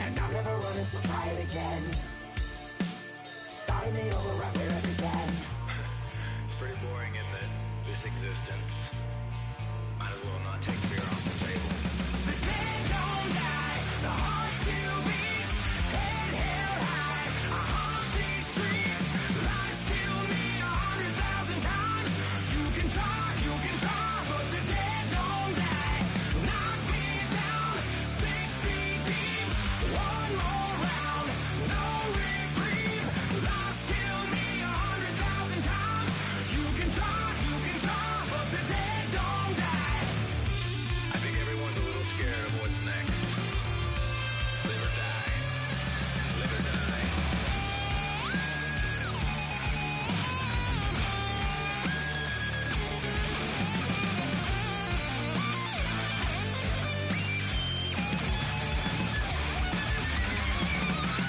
And I'm never running, so try it again. Starting me over right where it began. It's pretty boring, isn't it? This existence. Might as well not take fear off the table. The dead don't die, the heart still beats. Head held high, I haunt these streets. Lies kill me 100,000 times. You can try, but the dead don't die. Knock me down 6 feet deep. One more round, no reprieve. Lies kill me 100,000 times. You can try, but the dead don't die. I think everyone's a little scared of what's next. Live or die. Live or die.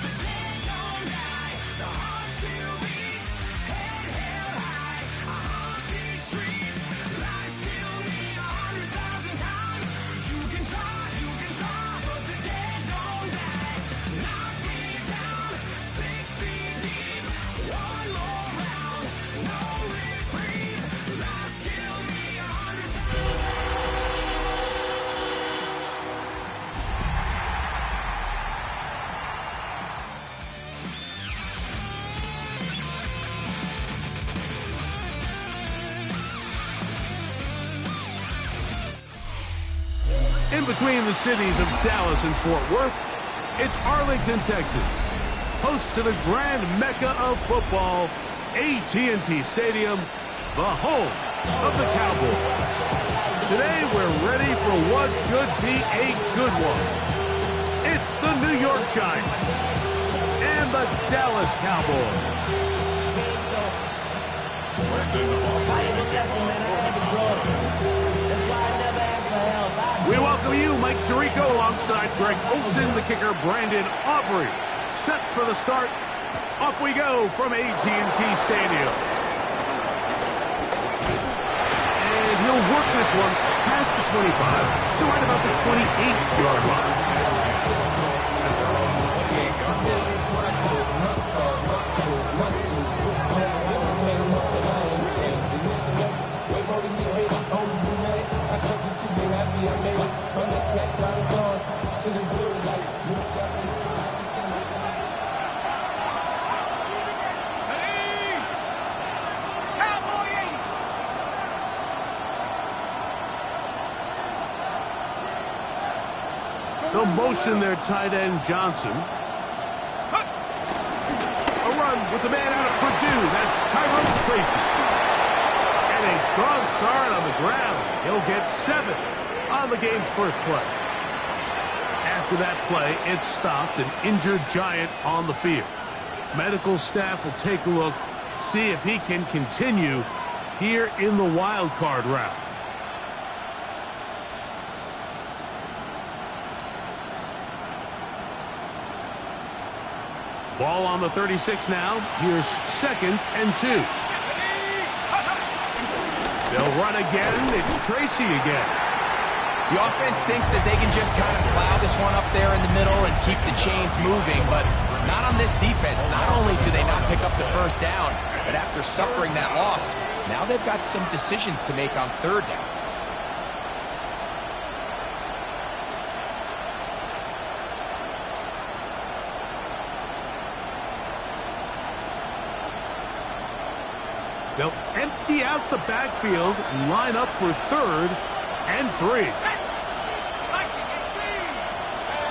The dead don't die, the heart still beats. Head held high, I haunt these streets. Lies kill me 100,000 times. You can try, but the dead don't die. Knock me down 6 feet deep. One more round, no reprieve. Lies kill me 100,000. In between the cities of Dallas and Fort Worth, it's Arlington, Texas, host to the grand mecca of football, AT&T Stadium, the home of the Cowboys. Today, we're ready for what should be a good one. It's the New York Giants and the Dallas Cowboys. We welcome you, Mike Tirico, alongside Greg Olsen, the kicker, Brandon Aubrey. Set for the start. Off we go from AT&T Stadium. And he'll work this one past the 25 to right about the 28-yard line. They'll motion their tight end, Johnson. A run with the man out of Purdue. That's Tyrone Tracy. And a strong start on the ground. He'll get 7 on the game's first play. After that play, it stopped an injured Giant on the field. Medical staff will take a look, see if he can continue here in the wild card round. Ball on the 36 now. Here's 2nd and 2. They'll run again. It's Tracy again. The offense thinks that they can just kind of plow this one up there in the middle and keep the chains moving, but not on this defense. Not only do they not pick up the first down, but after suffering that loss, now they've got some decisions to make on 3rd down. They'll empty out the backfield, line up for 3rd and 3.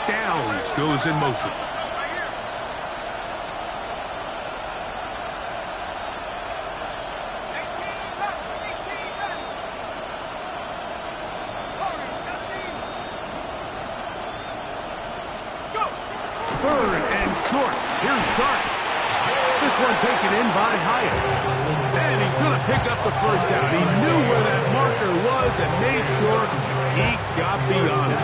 Downs goes in motion. Third and short. Here's Clark. This one taken in by Hyatt. And he's going to pick up the first down. He knew where that marker was and made sure he got beyond it.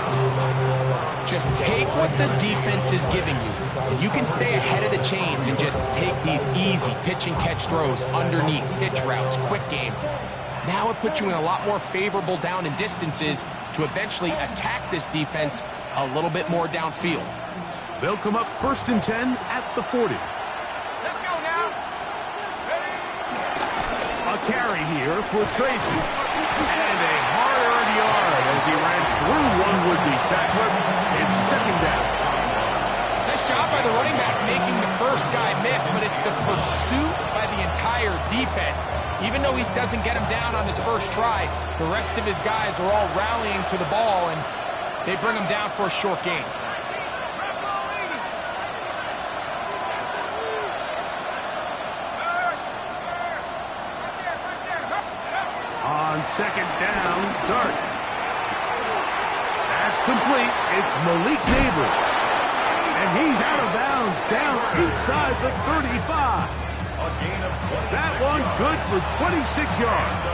Just take what the defense is giving you, and you can stay ahead of the chains and just take these easy pitch and catch throws underneath, pitch routes, quick game. Now it puts you in a lot more favorable down and distances to eventually attack this defense a little bit more downfield. They'll come up 1st and 10 at the 40. Let's go now. A carry here for Tracy. And a hard-earned yard as he ran through one would-be tackler. It's 2nd down. Nice job by the running back making the first guy miss, but it's the pursuit by the entire defense. Even though he doesn't get him down on his first try, the rest of his guys are all rallying to the ball, and they bring him down for a short gain. On 2nd down, Dart. That's complete. It's Malik Neighbors. And he's out of bounds, down inside the 35. That one good for 26 yards.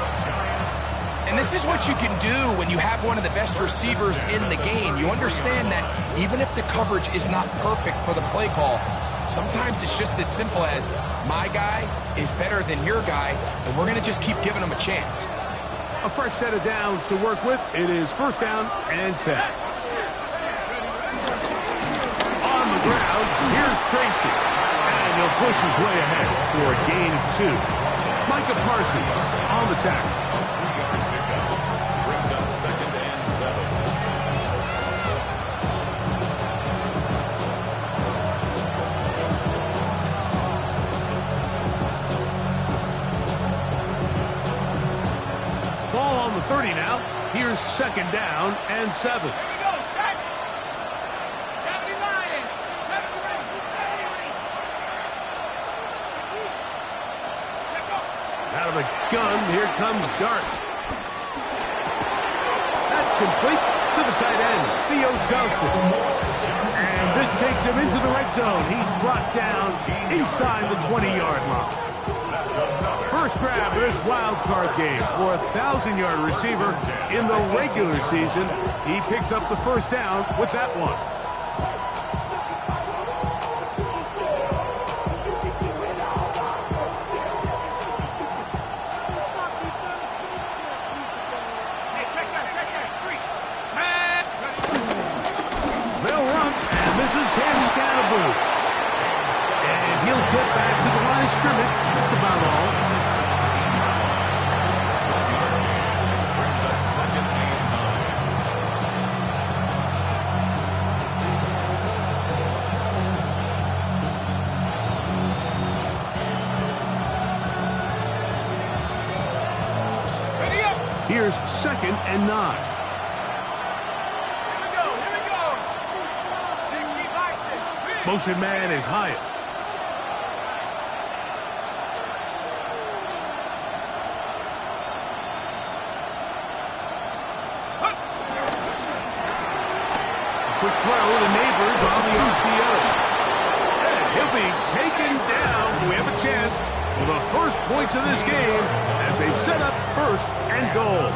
And this is what you can do when you have one of the best receivers in the game. You understand that even if the coverage is not perfect for the play call, sometimes it's just as simple as my guy is better than your guy, and we're going to just keep giving him a chance. A fresh set of downs to work with. It is 1st down and 10. On the ground, here's Tracy. And he'll push his way ahead for a gain of 2. Micah Parsons on the tackle. Brings up 2nd and 7. Ball on the 30 now. Here's 2nd down and 7. Here we go, set. 70 Lions. 70 Rams. 70. Out of the gun, here comes Dart. That's complete to the tight end, Theo Johnson. And this takes him into the red zone. He's brought down inside the 20-yard line. First grab of this wild card game for a 1,000-yard receiver in the regular season. He picks up the 1st down with that one. Hey, check that street. They'll run, and this is Cam Scannaboo. And he'll get back to the line of scrimmage. That's about all. Brings up 2nd and 9. Ready up. Here's 2nd and 9. Here we go. 60 by 6. Motion man is Hyatt. Quick throw to Neighbors on the RPO. And he'll be taken down. We have a chance for the first points of this game as they've set up 1st and goal.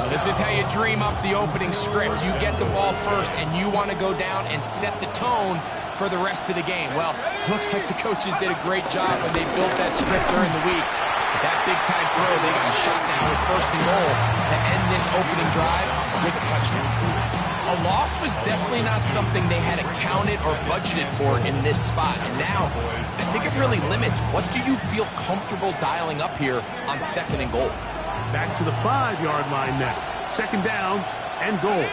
This is how you dream up the opening script. You get the ball first, and you want to go down and set the tone for the rest of the game. Well, looks like the coaches did a great job when they built that script during the week. That big-time throw, they got a shot now with 1st and goal to end this opening drive with a touchdown. A loss was definitely not something they had accounted or budgeted for in this spot. And now, I think it really limits what do you feel comfortable dialing up here on 2nd and goal. Back to the 5-yard line now. 2nd down and goal.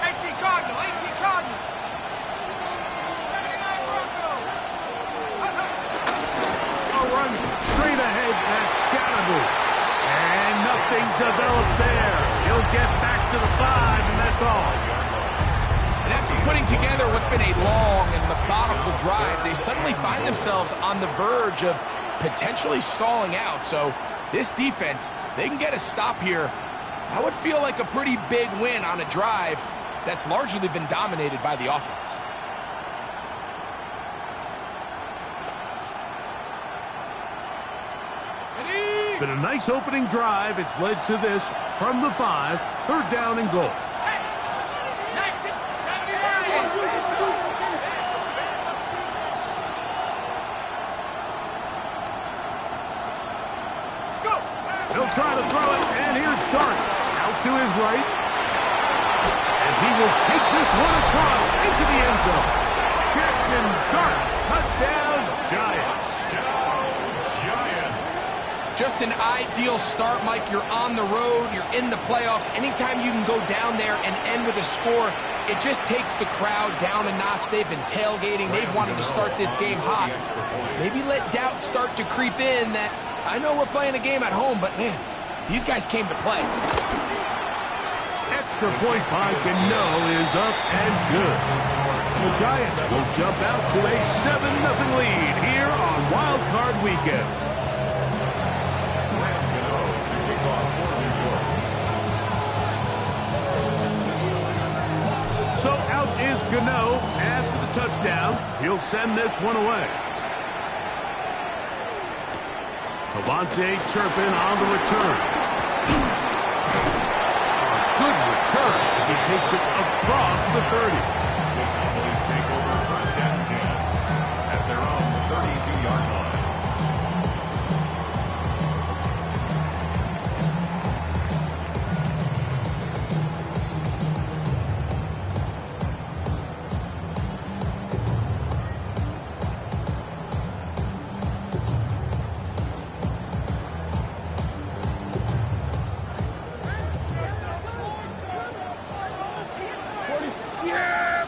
18 Cardinal. 18 Cardinal. 79 Broncos. A run straight ahead. That's Scannaboo. And nothing developed there. He'll get back to the 5, and that's all. And after putting together what's been a long and methodical drive, they suddenly find themselves on the verge of potentially stalling out. So this defense, they can get a stop here. That would feel like a pretty big win on a drive that's largely been dominated by the offense. It's been a nice opening drive. It's led to this from the 5, 3rd down and goal. He'll try to throw it, and here's Dart out to his right. And he will take this one across into the end zone. Jackson Dart, touchdown, Giants. Just an ideal start, Mike. You're on the road. You're in the playoffs. Anytime you can go down there and end with a score, it just takes the crowd down a notch. They've been tailgating. They've wanted to start this game hot. Maybe let doubt start to creep in that, I know we're playing a game at home, but man, these guys came to play. Extra point by Gano is up and good. The Giants will jump out to a 7-0 lead here on Wild Card Weekend. So out is Gano after the touchdown. He'll send this one away. Devontae Turpin on the return. A good return as he takes it across the 30. Police take over first and 10 at their own 32-yard line.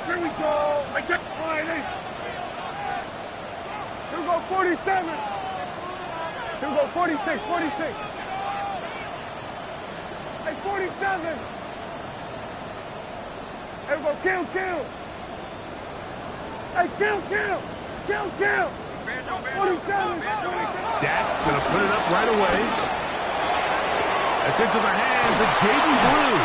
Here we go. I took 47. Here we go, 46, 46. Hey, 47. Here we go, kill. Hey, kill. 47. Dak going to put it up right away. That's into the hands of Jaden Blue.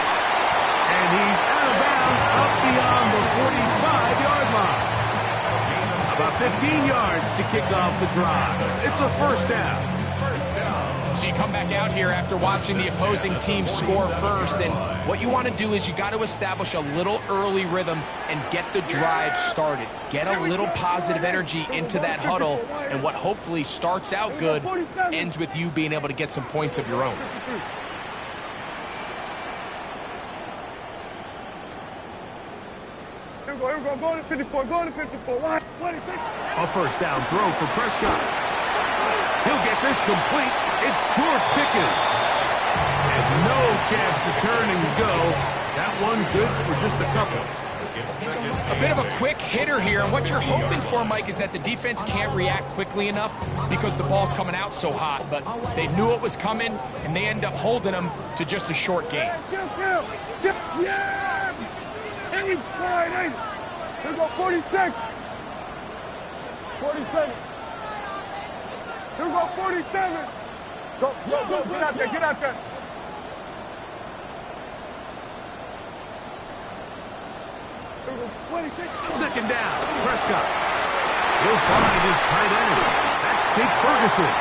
And he's out of bounds up beyond the 45-yard line. About 15 yards to kick off the drive. It's a first down. So you come back out here after watching the opposing team score first, and what you want to do is you got to establish a little early rhythm and get the drive started. Get a little positive energy into that huddle, and what hopefully starts out good ends with you being able to get some points of your own. Here we go, go to 54, What? A first down throw for Prescott. He'll get this complete. It's George Pickens. And no chance to turn and go. That one good for just a couple. A bit of a quick hitter here, and what you're hoping for, Mike, is that the defense can't react quickly enough because the ball's coming out so hot, but they knew it was coming, and they end up holding them to just a short game. Kill. Yeah! And we slide in. Here we go, 46. 47. Here we go, 47. Go, get out there. Here we go, 26. Second down, Prescott. He'll find his tight end. That's Jake Ferguson.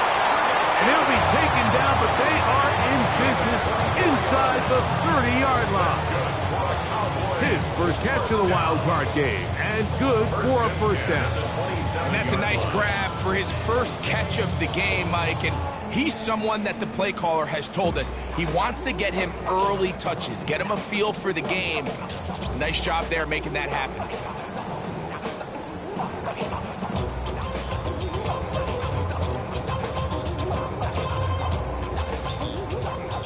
And he'll be taken down, but they are in business inside the 30-yard line. His first catch of the wild card game, and good for a first down. And that's a nice grab for his first catch of the game, Mike. And he's someone that the play caller has told us he wants to get him early touches, get him a feel for the game. Nice job there making that happen.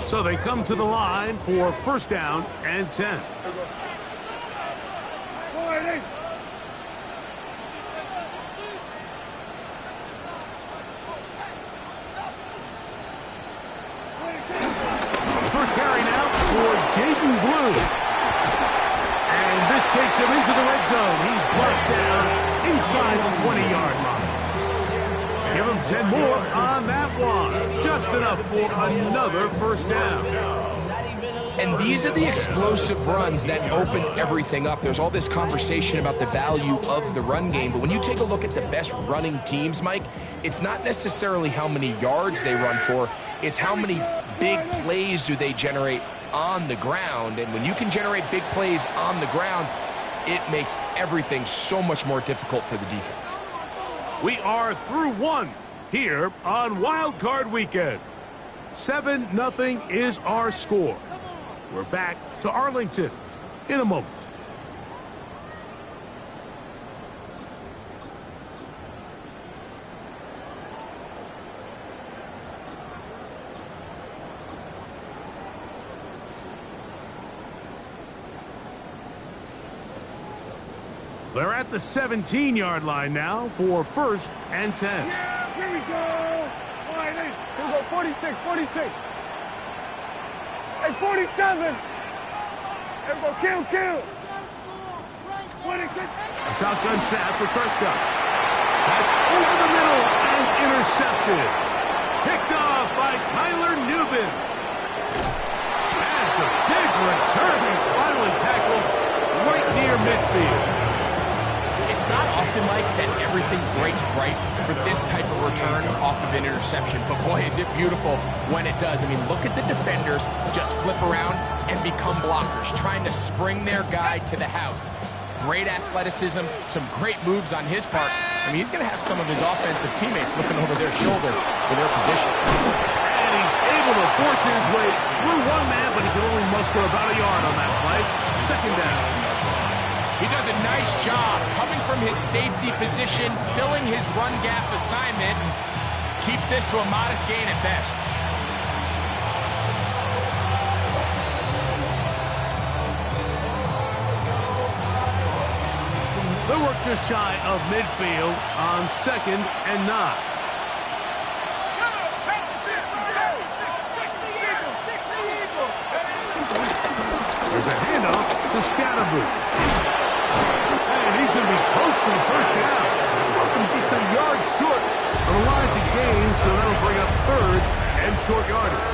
So they come to the line for first down and 10. First carry now for Jaden Blue. And this takes him into the red zone. He's brought down inside the 20-yard line. Give him 10 more on that one. Just enough for another first down. And these are the explosive runs that open everything up. There's all this conversation about the value of the run game, but when you take a look at the best running teams, Mike, it's not necessarily how many yards they run for, it's how many big plays do they generate on the ground. And when you can generate big plays on the ground, it makes everything so much more difficult for the defense. We are through one here on Wild Card Weekend. 7-0 is our score. We're back to Arlington in a moment. They're at the 17-yard line now for 1st and 10. Yeah, here we go. All right, hey, here we go. 46, 46. Hey, 47. Here we go. Kill. 26. A shotgun snap for Prescott. That's over the middle and intercepted. Picked off by Tyler Nubin. That's a big return. He's finally tackled right near midfield. It's not often like that everything breaks right for this type of return off of an interception. But boy, is it beautiful when it does. I mean, look at the defenders just flip around and become blockers, trying to spring their guy to the house. Great athleticism, some great moves on his part. I mean, he's going to have some of his offensive teammates looking over their shoulder for their position. And he's able to force his way through one man, but he can only muster about a yard on that play. 2nd down. He does a nice job coming from his safety position, filling his run gap assignment, keeps this to a modest gain at best. They work just shy of midfield on 2nd and 9. There's a handoff to Scatterboo. And he's going to be close to the 1st down. Just a yard short of the line to gain, so that'll bring up 3rd and short yardage.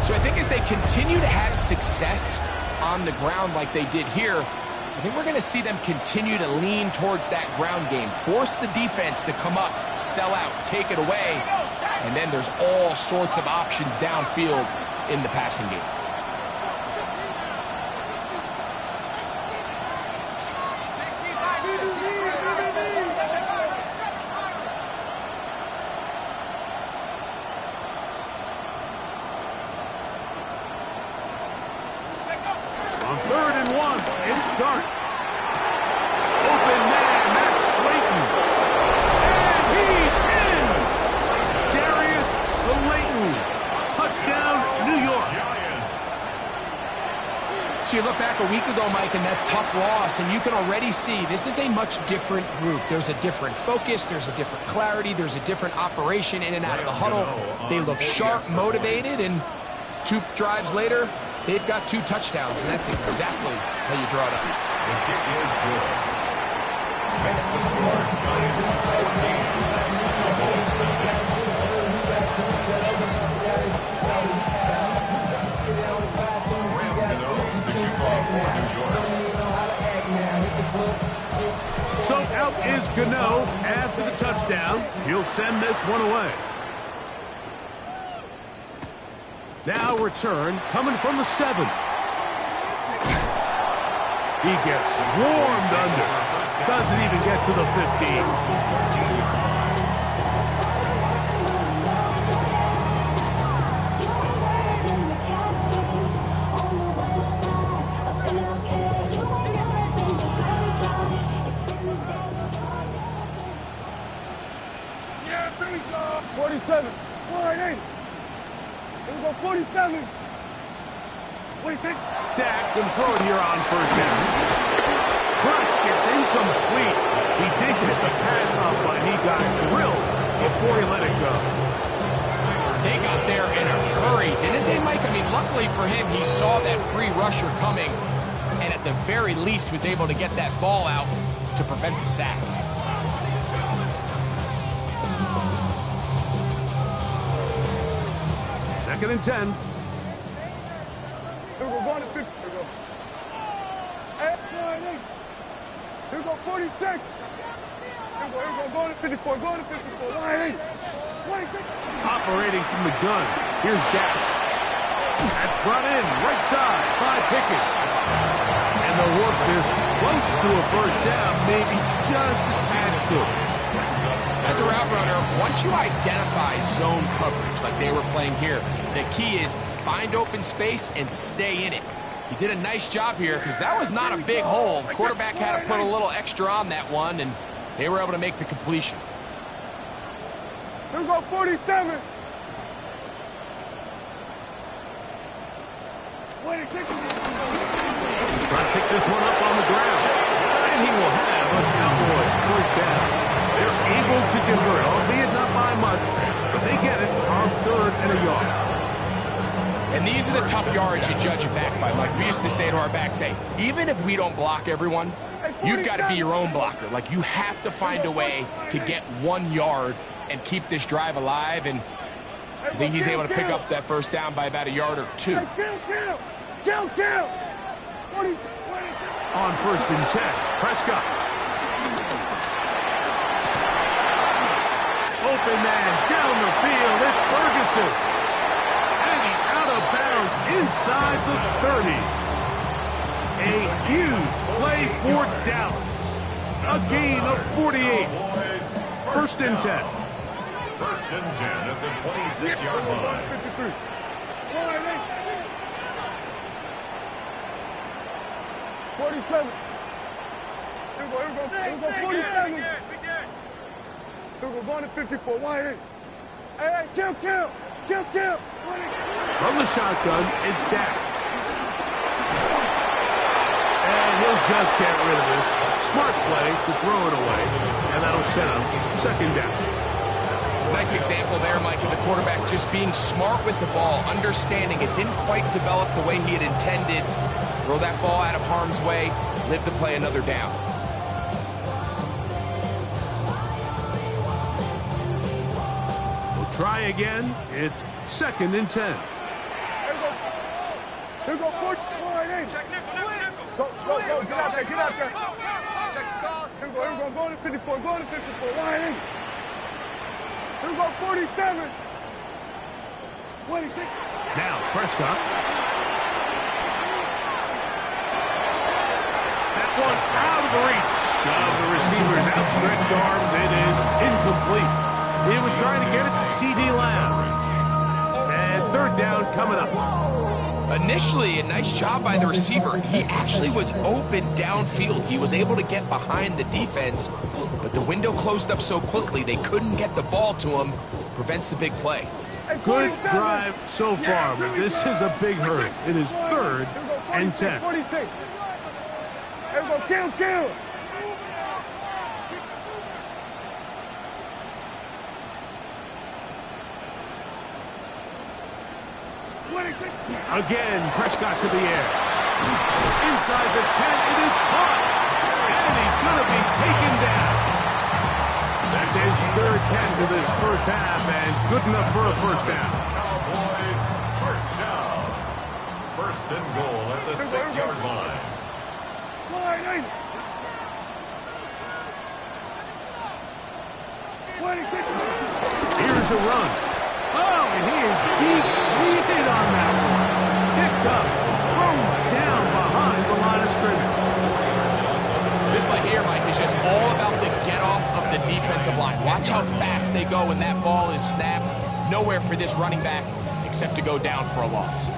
So I think as they continue to have success on the ground like they did here, I think we're going to see them continue to lean towards that ground game, force the defense to come up, sell out, take it away, and then there's all sorts of options downfield in the passing game. On 3rd and 1, it's Dart. Open man, that's Slayton. And he's in! Darius Slayton. Touchdown, New York. So you look back a week ago, Mike, and that tough loss, and you can already see this is a much different group. There's a different focus, there's a different clarity, there's a different operation in and out of the huddle. They look sharp, motivated, and 2 drives later, they've got 2 touchdowns, and that's exactly how you draw it up. The kick is good. Makes the score Giants 14. Mahomes now. So out is Gano after the touchdown. He'll send this one away. Now return coming from the 7. He gets swarmed under. Doesn't even get to the 15. Yeah, here we go. 47. 480. Here we go. 47. 46. Dak can throw it here on 1st down. Prescott's incomplete. He did get the pass off, but he got drilled before he let it go. They got there in a hurry, didn't they, Mike? I mean, luckily for him, he saw that free rusher coming, and at the very least was able to get that ball out to prevent the sack. Second and 10. Here we go. Going to 50. Here we go. Hey, 48. Here we go. 46. Here we go. Here we go. Going to 54. Going to 54. 48. 26. Operating from the gun. Here's Dak. That's brought in right side by Pickett. And they'll work this close to a 1st down, maybe just a tad short. As a route runner, once you identify zone coverage like they were playing here, the key is find open space and stay in it. He did a nice job here because that was not a big hole. The quarterback had to put a little extra on that one, and they were able to make the completion. Here we go. 47. 26. Trying to pick this one up on the ground. And he will convert, albeit not by much, but they get it on 3rd and a yard. And these are the tough yards you judge a back by. Like we used to say to our backs, hey, even if we don't block everyone, you've got to be your own blocker. Like you have to find a way to get 1 yard and keep this drive alive. And I think he's able to pick up that first down by about a yard or 2. Kill. On 1st and 10, Prescott. Open man down the field. It's Ferguson. And he's out of bounds inside the 30. A huge play for Dallas. A gain of 48. 1st and 10. 1st and 10 at the 26-yard line. 53. 47. Here we go, 47. Here we go, going to 54. Wide eight. Hey, kill. From the shotgun, it's Dak. And he'll just get rid of this. Smart play to throw it away. And that'll set him 2nd down. Nice example there, Mike, of the quarterback just being smart with the ball, understanding it didn't quite develop the way he had intended. Throw that ball out of harm's way, live to play another down. We'll try again. It's 2nd and 10. Here we go, 4. Wide eight. Go, get out there. Here we go, going to 54, wide eight. Here we go, 47. 26. Now, Prescott. That one out of the reach of the receiver's outstretched arms. It is incomplete. He was trying to get it to C.D. Lamb. And 3rd down coming up. Initially, a nice job by the receiver. He actually was open downfield. He was able to get behind the defense, but the window closed up so quickly they couldn't get the ball to him. Prevents the big play. Good drive so far, but this is a big hurt. It is 3rd and 10. 46. Here we go, kill. Again, Prescott to the air. Inside the 10, it is caught. And he's going to be taken down. That's his 3rd catch of this 1st half, and good enough for a 1st down. Cowboys, 1st down. 1st and goal at the 6-yard line. Wide eight. 26. Here's a run. Oh, and he is deep. We hit on that one. Picked up, thrown down behind the line of scrimmage. This play here, Mike, is just all about the get-off of the defensive line. Watch how fast they go when that ball is snapped. Nowhere for this running back except to go down for a loss.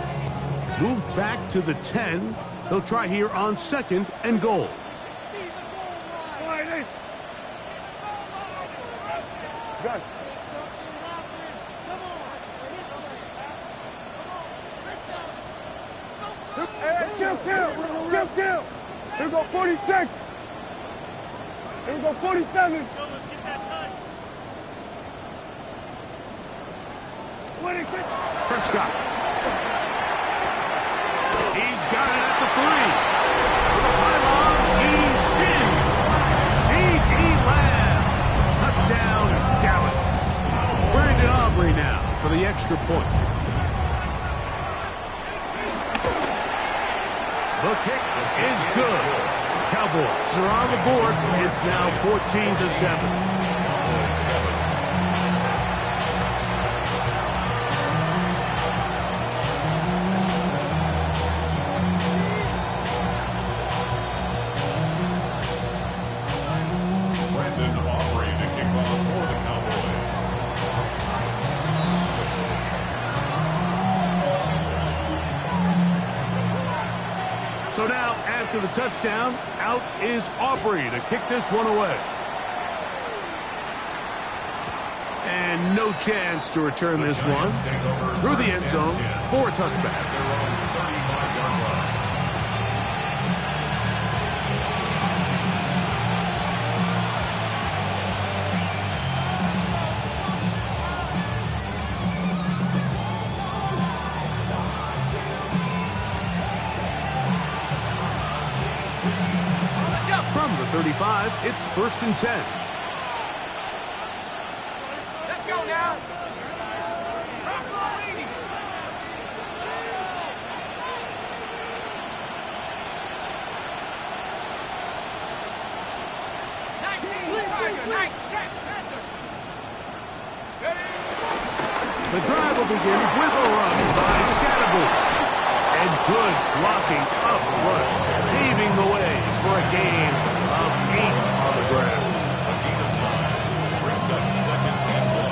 Moved back to the 10. They'll try here on 2nd and goal. Wide eight. Gun. Kill. Here we go, 46. Here we go, 47. 26. Prescott. He's got it at the 3. With a pylon, he's in. C.D. Lamb. Touchdown, Dallas. Brandon Aubrey now for the extra point. The kick is good. Cowboys are on the board. It's now 14-7. Brandon Aubrey to kick off for the Cowboys. So now, after the touchdown, out is Aubrey to kick this one away. And no chance to return this one through the end zone for a touchback. From the 35, it's 1st and 10. Let's go now. The drive will begin with a run by Scatterboot. And good blocking up front, paving the way for a gain of 8 on the ground. A gain of 9 brings up 2nd and 1.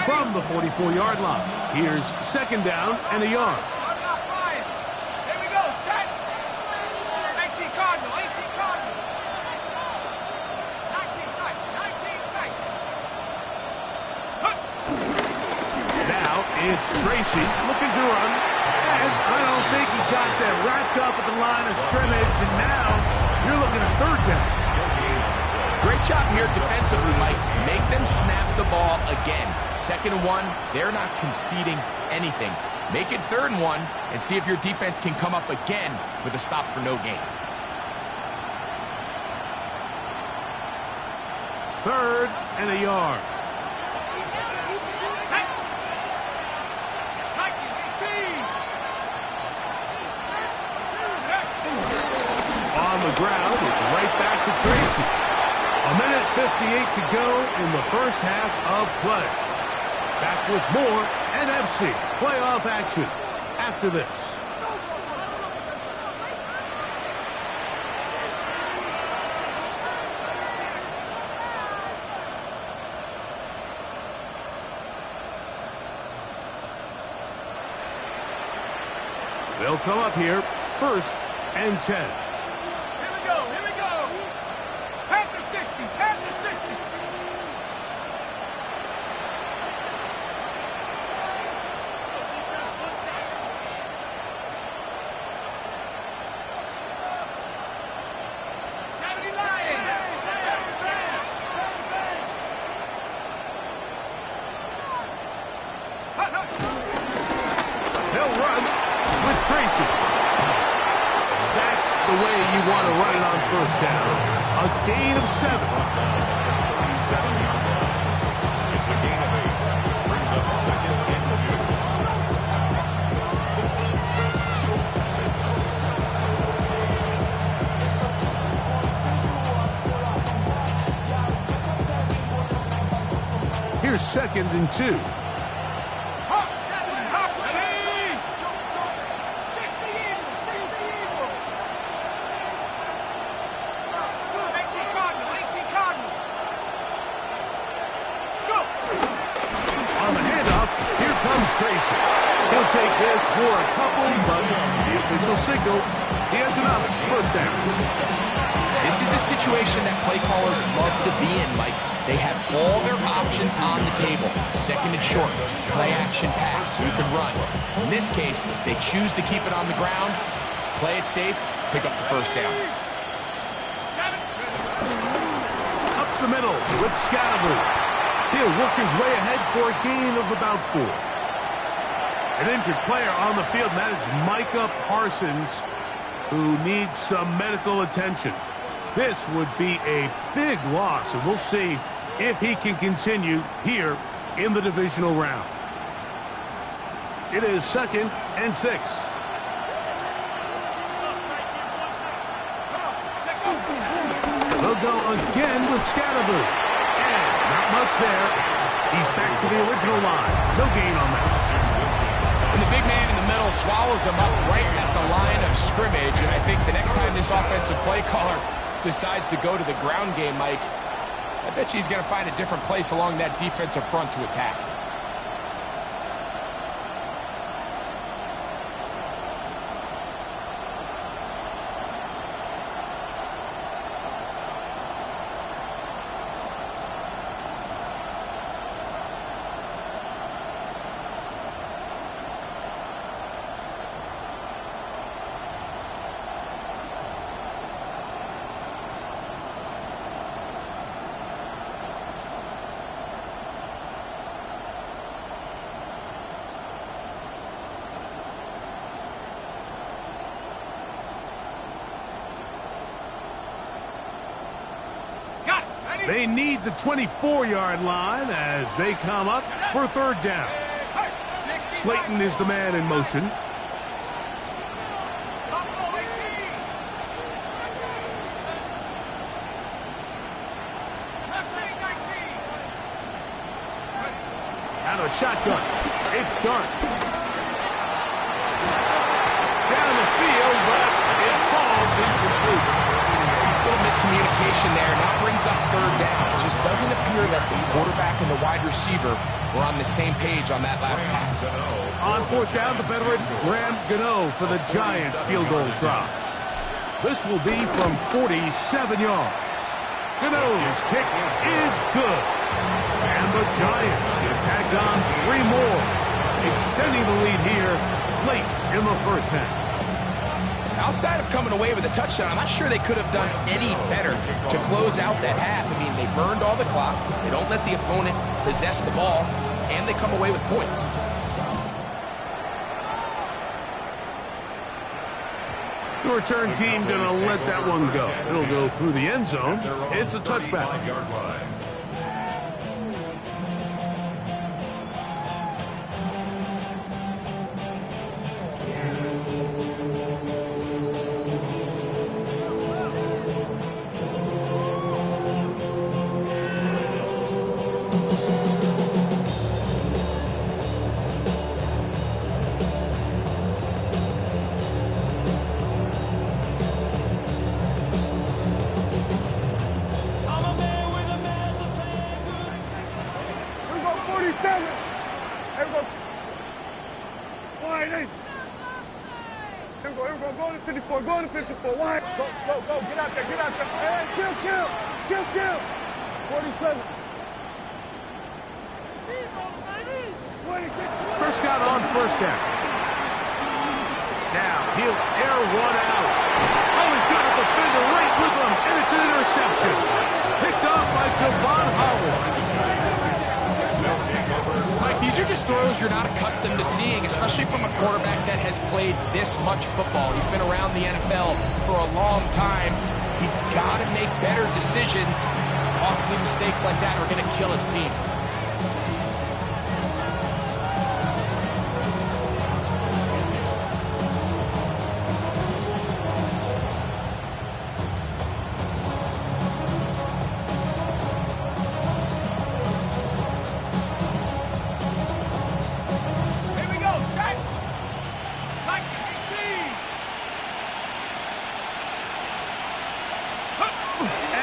From the 44-yard line, here's 2nd down and a yard. Here we go, set. 18 Cardinal, 18 Cardinal. 19 tight, 19 tight. Now it's Tracy looking to run. And I don't think he got that wrapped up at the line of scrimmage. And now you're looking at 3rd down. Great job here defensively, Mike. Make them snap the ball again. 2nd and 1, they're not conceding anything. Make it 3rd and 1 and see if your defense can come up again with a stop for no gain. 3rd and a yard. On the ground, it's right back to Tracy. 1:58 to go in the first half of play. Back with more NFC playoff action after this. They'll come up here, 1st and 10. Here we go, here we go. Panther 60, Panther 60. They'll run with Tracy. That's the way you want to run it on 1st down. A gain of 7. 37-yard line. It's a gain of 8. Brings up 2nd and 2. Here's 2nd and 2. Tracy. He'll take this for a couple, but the official signal, he has enough. 1st down. This is a situation that play callers love to be in, Mike. They have all their options on the table. 2nd and short, play action pass, you can run. In this case, they choose to keep it on the ground, play it safe, pick up the 1st down. Up the middle with Scatterboot. He'll work his way ahead for a gain of about 4. An injured player on the field, and that is Micah Parsons, who needs some medical attention. This would be a big loss, and we'll see if he can continue here in the divisional round. It is 2nd and 6. They'll go again with Scatterboot. And not much there. He's back to the original line. No gain on that. And the big man in the middle swallows him up right at the line of scrimmage. And I think the next time this offensive play caller decides to go to the ground game, Mike, I bet you he's going to find a different place along that defensive front to attack. They need the 24-yard line as they come up for third down. Slayton is the man in motion. Out of shotgun. It's Dart. Down the field, but it falls incomplete. Little miscommunication there. Now brings up third down. It just doesn't appear that the quarterback and the wide receiver were on the same page on that last pass. On fourth down, the veteran Graham Gano for the Giants field goal drop. This will be from 47 yards. Gano's kick is good. And the Giants get tagged on 3 more, extending the lead here late in the first half. Outside of coming away with a touchdown, I'm not sure they could have done any better to close out that half. I mean, they burned all the clock. They don't let the opponent possess the ball, and they come away with points. The return team going to let that one go. It'll go through the end zone. It's a touchback. Go to 54, go to 54, wide. Go, get out there, Hey, kill. 47. Prescott on first down. Now he'll air one out. Oh, he's got a defender right with him, and it's an interception. Picked off by Javon Howard. These are just throws you're not accustomed to seeing, especially from a quarterback that has played this much football. He's been around the NFL for a long time. He's got to make better decisions. Costly mistakes like that are going to kill his team.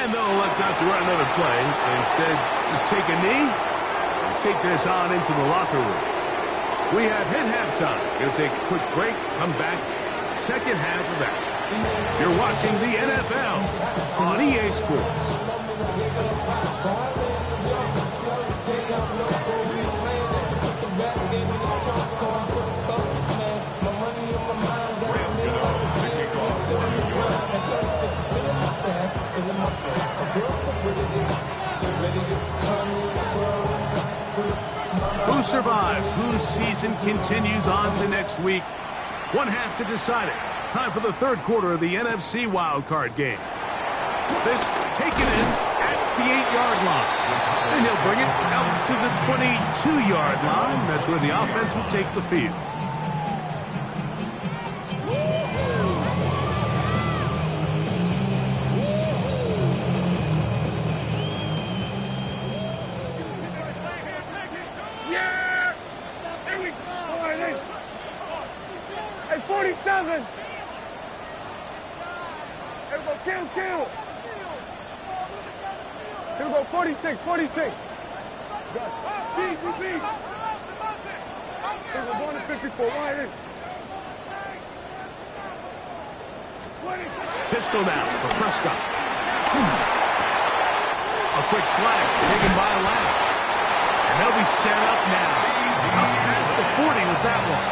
And they'll elect not to run another play. Instead, just take a knee and take this on into the locker room. We have hit halftime. Going to take a quick break, come back, second half of action. You're watching the NFL on EA Sports. Who survives? Whose season continues on to next week? One half to decide it. Time for the third quarter of the NFC wildcard game. This taken in at the 8-yard line. And he'll bring it out to the 22-yard line. That's where the offense will take the field. Hey, 47! Here we go, kill! Here we go, 46! Here we go, going to 54, wide in. Pistol now for Prescott. A quick slack taken by Lamb. And they'll be set up now. Up past the 40 with that one.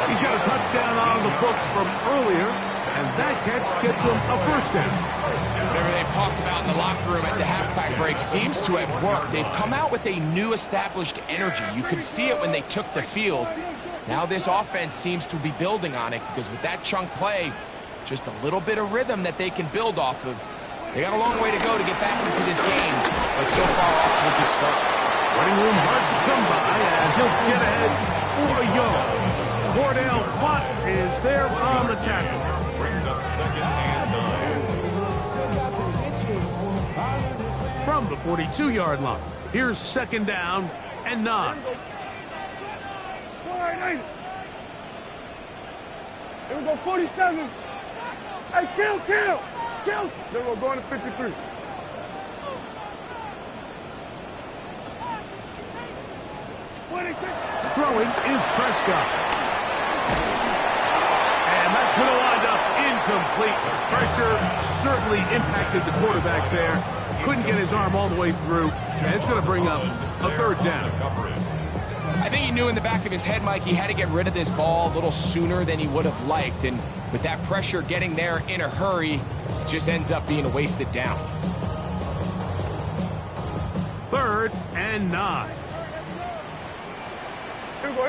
He's got a touchdown on the books from earlier, and that catch gets him a first down. Whatever they've talked about in the locker room at the halftime break seems to have worked. They've come out with a new established energy. You could see it when they took the field. Now this offense seems to be building on it because with that chunk play, just a little bit of rhythm that they can build off of. They got a long way to go to get back into this game, but so far off to a good start. Running room hard to come by as he'll get ahead for a yard. Cordell Fott is there on the tackle. Brings up 2nd and 9. From the 42-yard line, here's 2nd down and 9. Here we go, 47. Hey, kill. Then we're going to 53. Throwing is Prescott. And that's going to wind up incomplete. Pressure certainly impacted the quarterback there. Couldn't get his arm all the way through. And it's going to bring up a 3rd down. I think he knew in the back of his head, Mike, he had to get rid of this ball a little sooner than he would have liked. And with that pressure getting there in a hurry, it just ends up being a wasted down. 3rd and 9. Here we go.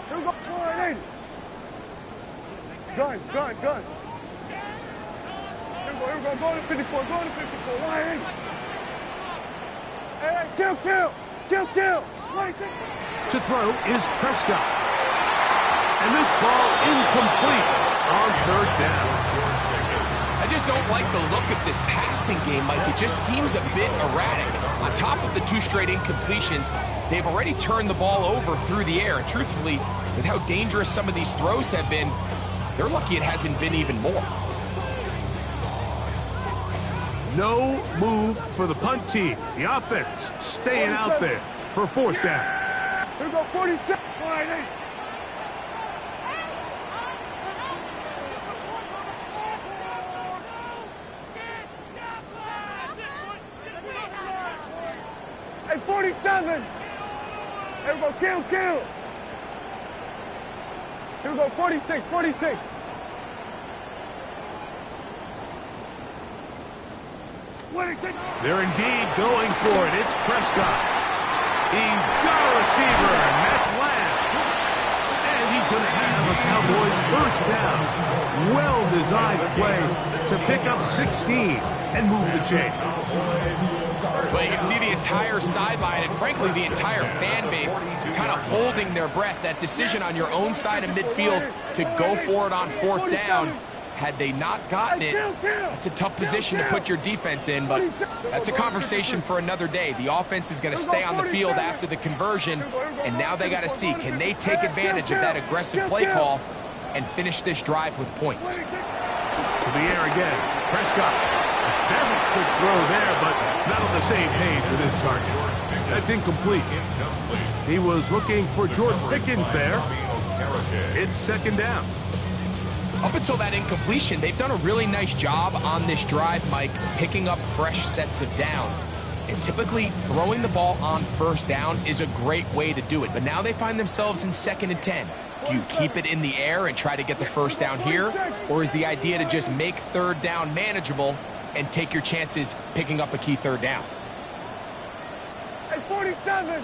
Here we go, 480. Gun. Here we go, going to 54, line 8. Hey, kill. To throw is Prescott. And this ball incomplete on 3rd down. I just don't like the look of this passing game, Mike. It just seems a bit erratic. On top of the 2 straight incompletions, they've already turned the ball over through the air. And truthfully, with how dangerous some of these throws have been, they're lucky it hasn't been even more. No move for the punt team. The offense staying out there for 4th down. Here we go, 46. Line 8. Hey, 47. Here we go, kill. Here we go, 46. They're indeed going for it. It's Prescott. He's got a receiver, and that's Lamb. And he's going to have a Cowboys 1st down. Well-designed play to pick up 16 and move the chain. But you can see the entire sideline and, frankly, the entire fan base kind of holding their breath. That decision on your own side of midfield to go for it on 4th down, had they not gotten it, that's a tough position to put your defense in, but that's a conversation for another day. The offense is going to stay on the field after the conversion, and now they got to see, can they take advantage of that aggressive play call and finish this drive with points? To the air again. Prescott. A very quick throw there, but not on the same page with his target. That's incomplete. He was looking for George Pickens there. It's 2nd down. Up until that incompletion, they've done a really nice job on this drive, Mike, picking up fresh sets of downs. And typically, throwing the ball on 1st down is a great way to do it. But now they find themselves in 2nd and 10. Do you keep it in the air and try to get the 1st down here? Or is the idea to just make 3rd down manageable and take your chances picking up a key 3rd down? Hey, 47.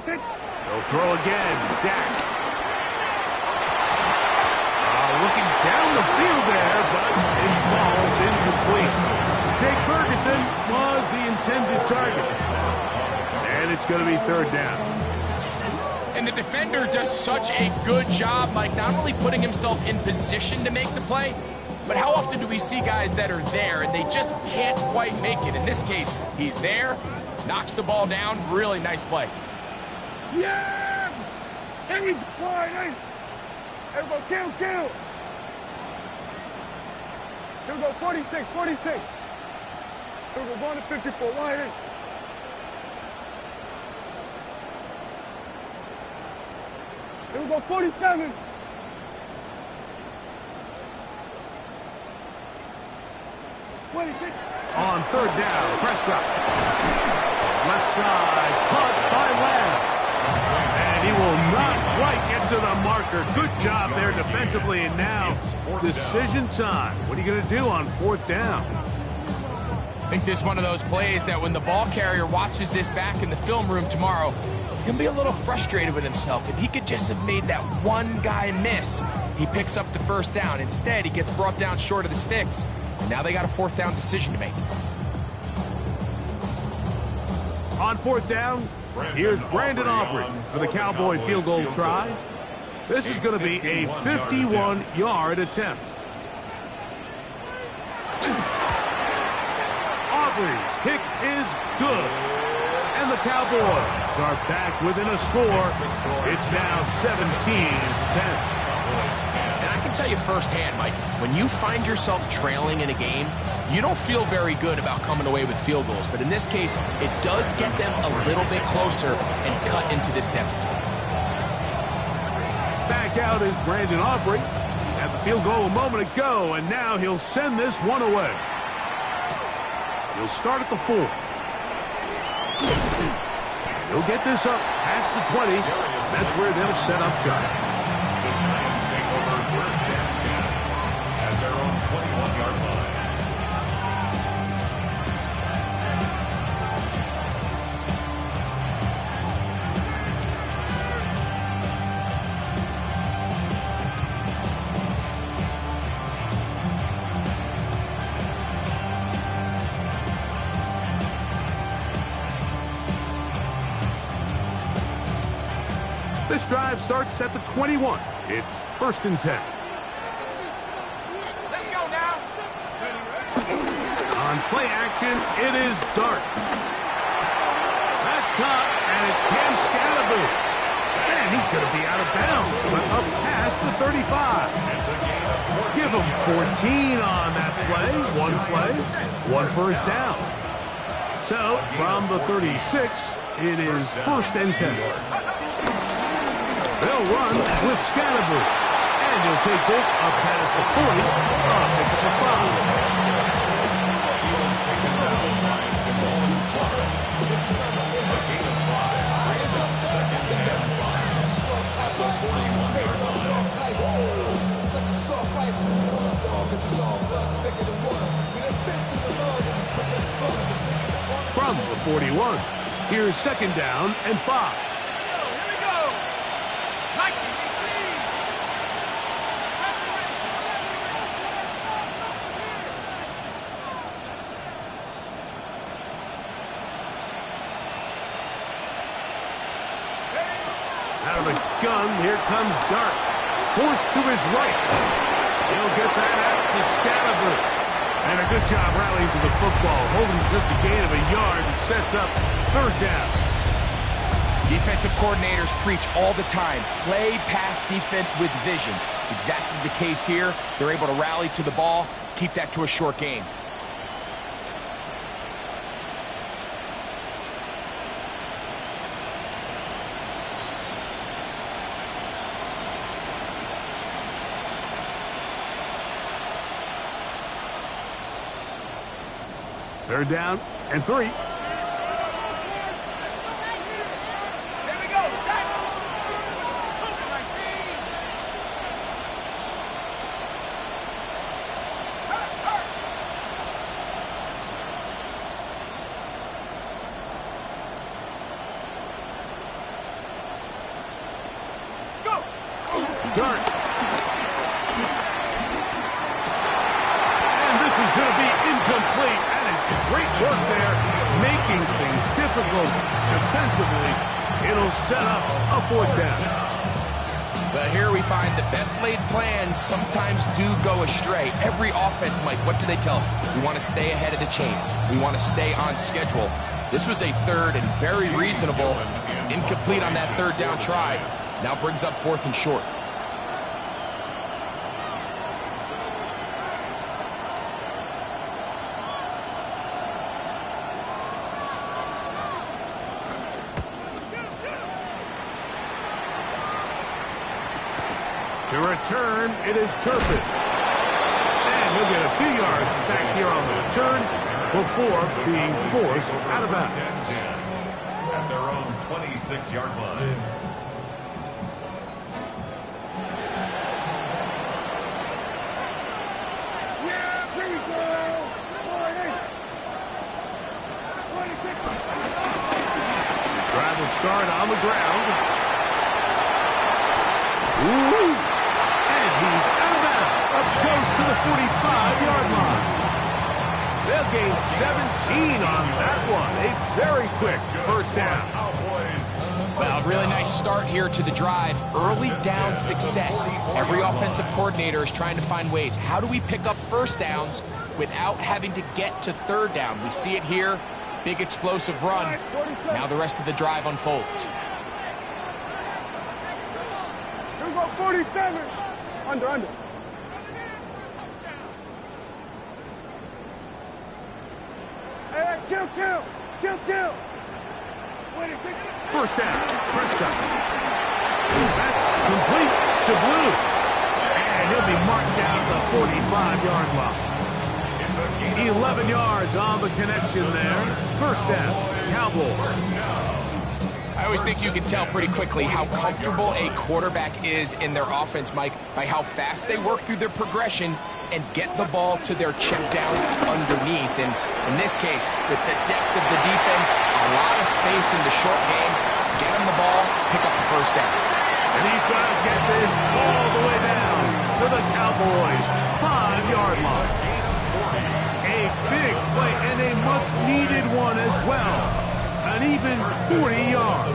They'll throw again. Dak. Looking down the field there, but it falls incomplete. Jake Ferguson was the intended target. And it's going to be 3rd down. And the defender does such a good job, Mike, not only putting himself in position to make the play, but how often do we see guys that are there and they just can't quite make it? In this case, he's there, knocks the ball down. Really nice play. Yeah! Here we go, kill. Here we go, 46. Here we go, going to 54, line 8. Here we go, 47. On 3rd down, Prescott. Left side, caught by Lamb. And he will not quite get to the marker. Good job there defensively, and now decision time. What are you going to do on 4th down? I think this is one of those plays that when the ball carrier watches this back in the film room tomorrow, he's going to be a little frustrated with himself. If he could just have made that one guy miss, he picks up the first down. Instead, he gets brought down short of the sticks. And now they got a fourth down decision to make. On fourth down, here's Brandon Aubrey for the Cowboy field goal try. This is going to be a 51-yard attempt. Aubrey's kick is good. And the Cowboys are back within a score. It's now 17-10. And I can tell you firsthand, Mike, when you find yourself trailing in a game, you don't feel very good about coming away with field goals. But in this case, it does get them a little bit closer and cut into this deficit. Back out is Brandon Aubrey. Had the field goal a moment ago, and now he'll send this one away. He'll start at the 4. He'll get this up past the 20. That's where they'll set up shop. The Giants take over first and 10 at their own 21-yard line. This drive starts at the 21. It's first and 10. Let's go now. On play action, it is Dart. That's caught, and it's Cam Scalaboo. And he's going to be out of bounds, but up past the 35. Give him 14 on that play. One first down. So, from the 36, it is first and 10. They'll run with Scalaboo. And he'll take this up past the 40. Pick up a 5. From the 41, here's second down and 5. Out of the gun, here comes Dart. Forced to his right. He'll get that out to Scalaboo. And a good job rallying to the football, holding just a gain of a yard and sets up third down. Defensive coordinators preach all the time, play pass defense with vision. It's exactly the case here. They're able to rally to the ball, keep that to a short gain. Third down and 3. Here we go, set. Let's go. Dart. And this is going to be incomplete. Great work there, making things difficult defensively. It'll set up a fourth down. But here we find the best laid plans sometimes do go astray. Every offense, Mike, what do they tell us? We want to stay ahead of the chains. We want to stay on schedule. This was a third and very reasonable, incomplete on that third down try. Now brings up fourth and short. To return, it is Turpin. And he'll get a few yards back here on the return before being forced out of bounds. At their own 26-yard line. Yeah, here we go. start on the ground. Ooh. And he's out of bounds. Up close to the 45-yard line. They'll gain 17 on that one. A very quick first down. Well, really nice start here to the drive. Early down success. Every offensive coordinator is trying to find ways. How do we pick up first downs without having to get to third down? We see it here. Big explosive run. Now the rest of the drive unfolds. Here we go, 47. Under. Hey, kill. 26. First down, Prescott. That's complete to Blue. And he'll be marked down the 45-yard line. 11 yards on the connection there. First down, Cowboys. I always think you can tell pretty quickly how comfortable a quarterback is in their offense, Mike, by how fast they work through their progression and get the ball to their check down underneath. And in this case, with the depth of the defense, a lot of space in the short game, get him the ball, pick up the first down. And he's going to get this all the way down to the Cowboys' 5-yard line. A big play and a much-needed one as well. An even 40 yards.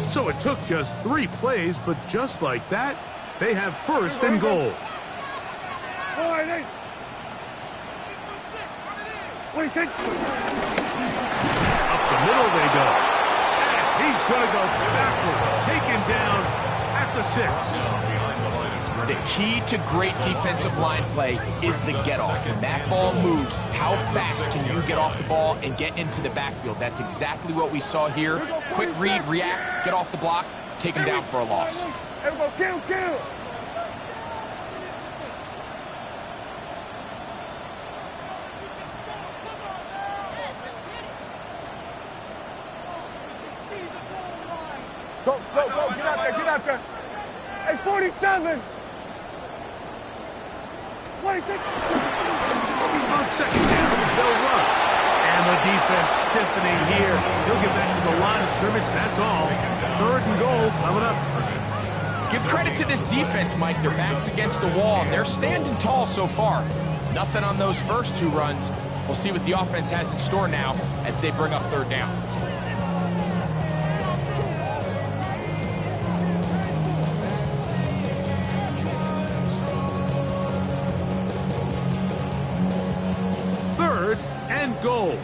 So it took just 3 plays, but just like that, they have first and goal. 48. 26. Up the middle they go. And he's going to go backwards, taken down at the 6. The key to great defensive line play is the get-off. When that ball moves, how fast can you get off the ball and get into the backfield? That's exactly what we saw here. Quick read, react, get off the block, take him down for a loss. Everybody kill. Go, get out there. Hey, 47. 26. On second down, they'll run. And the defense stiffening here. He'll get back to the line of scrimmage, that's all. Third and goal coming up. Give credit to this defense, Mike. Their back's against the wall, and they're standing tall so far. Nothing on those first 2 runs. We'll see what the offense has in store now as they bring up third down. Goal.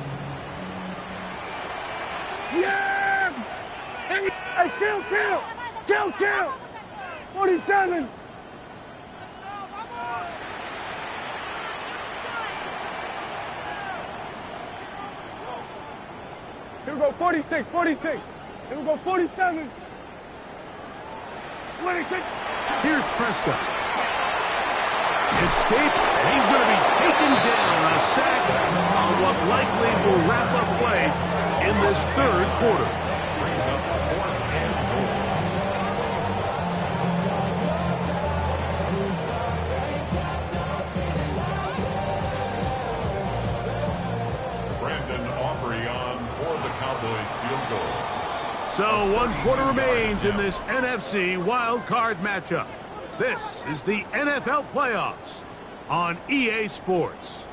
Yeah! Hey, kill! 47. Here we go, 46. Here we go, 47. 26. Here's Prescott. Escape, and he's going to be taken down. A sack on what likely will wrap up play in this third quarter. Brandon Aubrey on for the Cowboys field goal. So 1 quarter remains in this NFC wild card matchup. This is the NFL playoffs on EA Sports.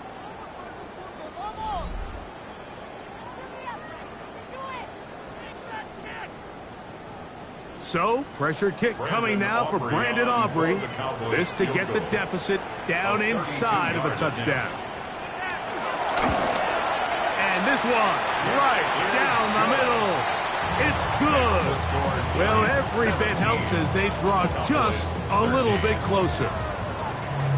So, pressure kick coming now for Brandon Aubrey. This to get the deficit down inside of a touchdown. And this one, right down the middle. It's good. Well, every bit helps as they draw just a little bit closer.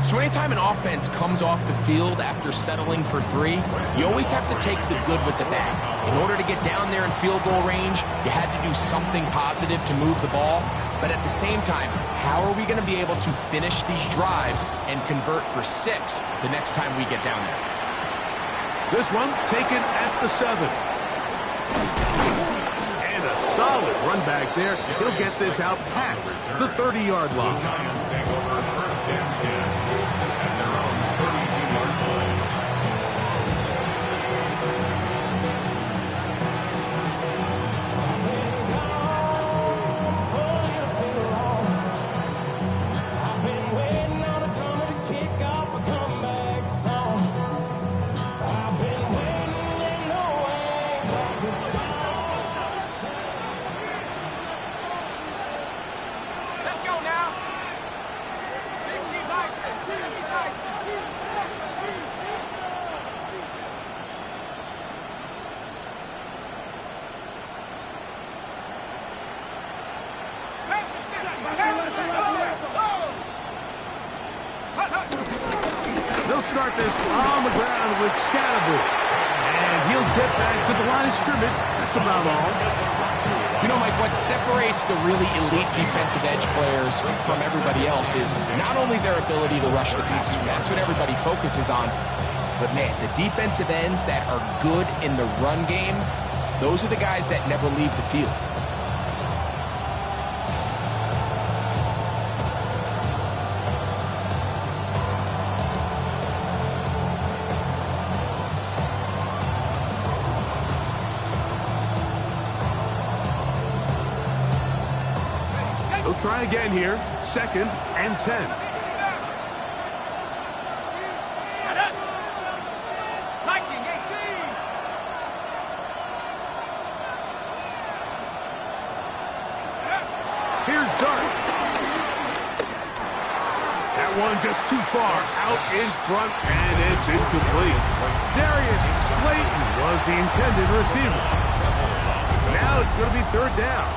So anytime an offense comes off the field after settling for 3, you always have to take the good with the bad. In order to get down there in field goal range, you had to do something positive to move the ball. But at the same time, how are we going to be able to finish these drives and convert for 6 the next time we get down there? This one taken at the 7. And a solid run back there. He'll get this out past the 30-yard line. The Giants take over first and 10 at their own 32-yard line. Let's go now. 60 bison, 60 bison. They'll start this on the ground with Scatterbury. And he'll get back to the line of scrimmage. That's about all. You know, Mike, what separates the really elite defensive edge players from everybody else is not only their ability to rush the passer. That's what everybody focuses on. But, man, the defensive ends that are good in the run game, those are the guys that never leave the field. They'll try again here. 2nd and 10. Lightning 18. Here's Dart. That one just too far out in front, and it's incomplete. Darius Slayton was the intended receiver. Now it's going to be 3rd down.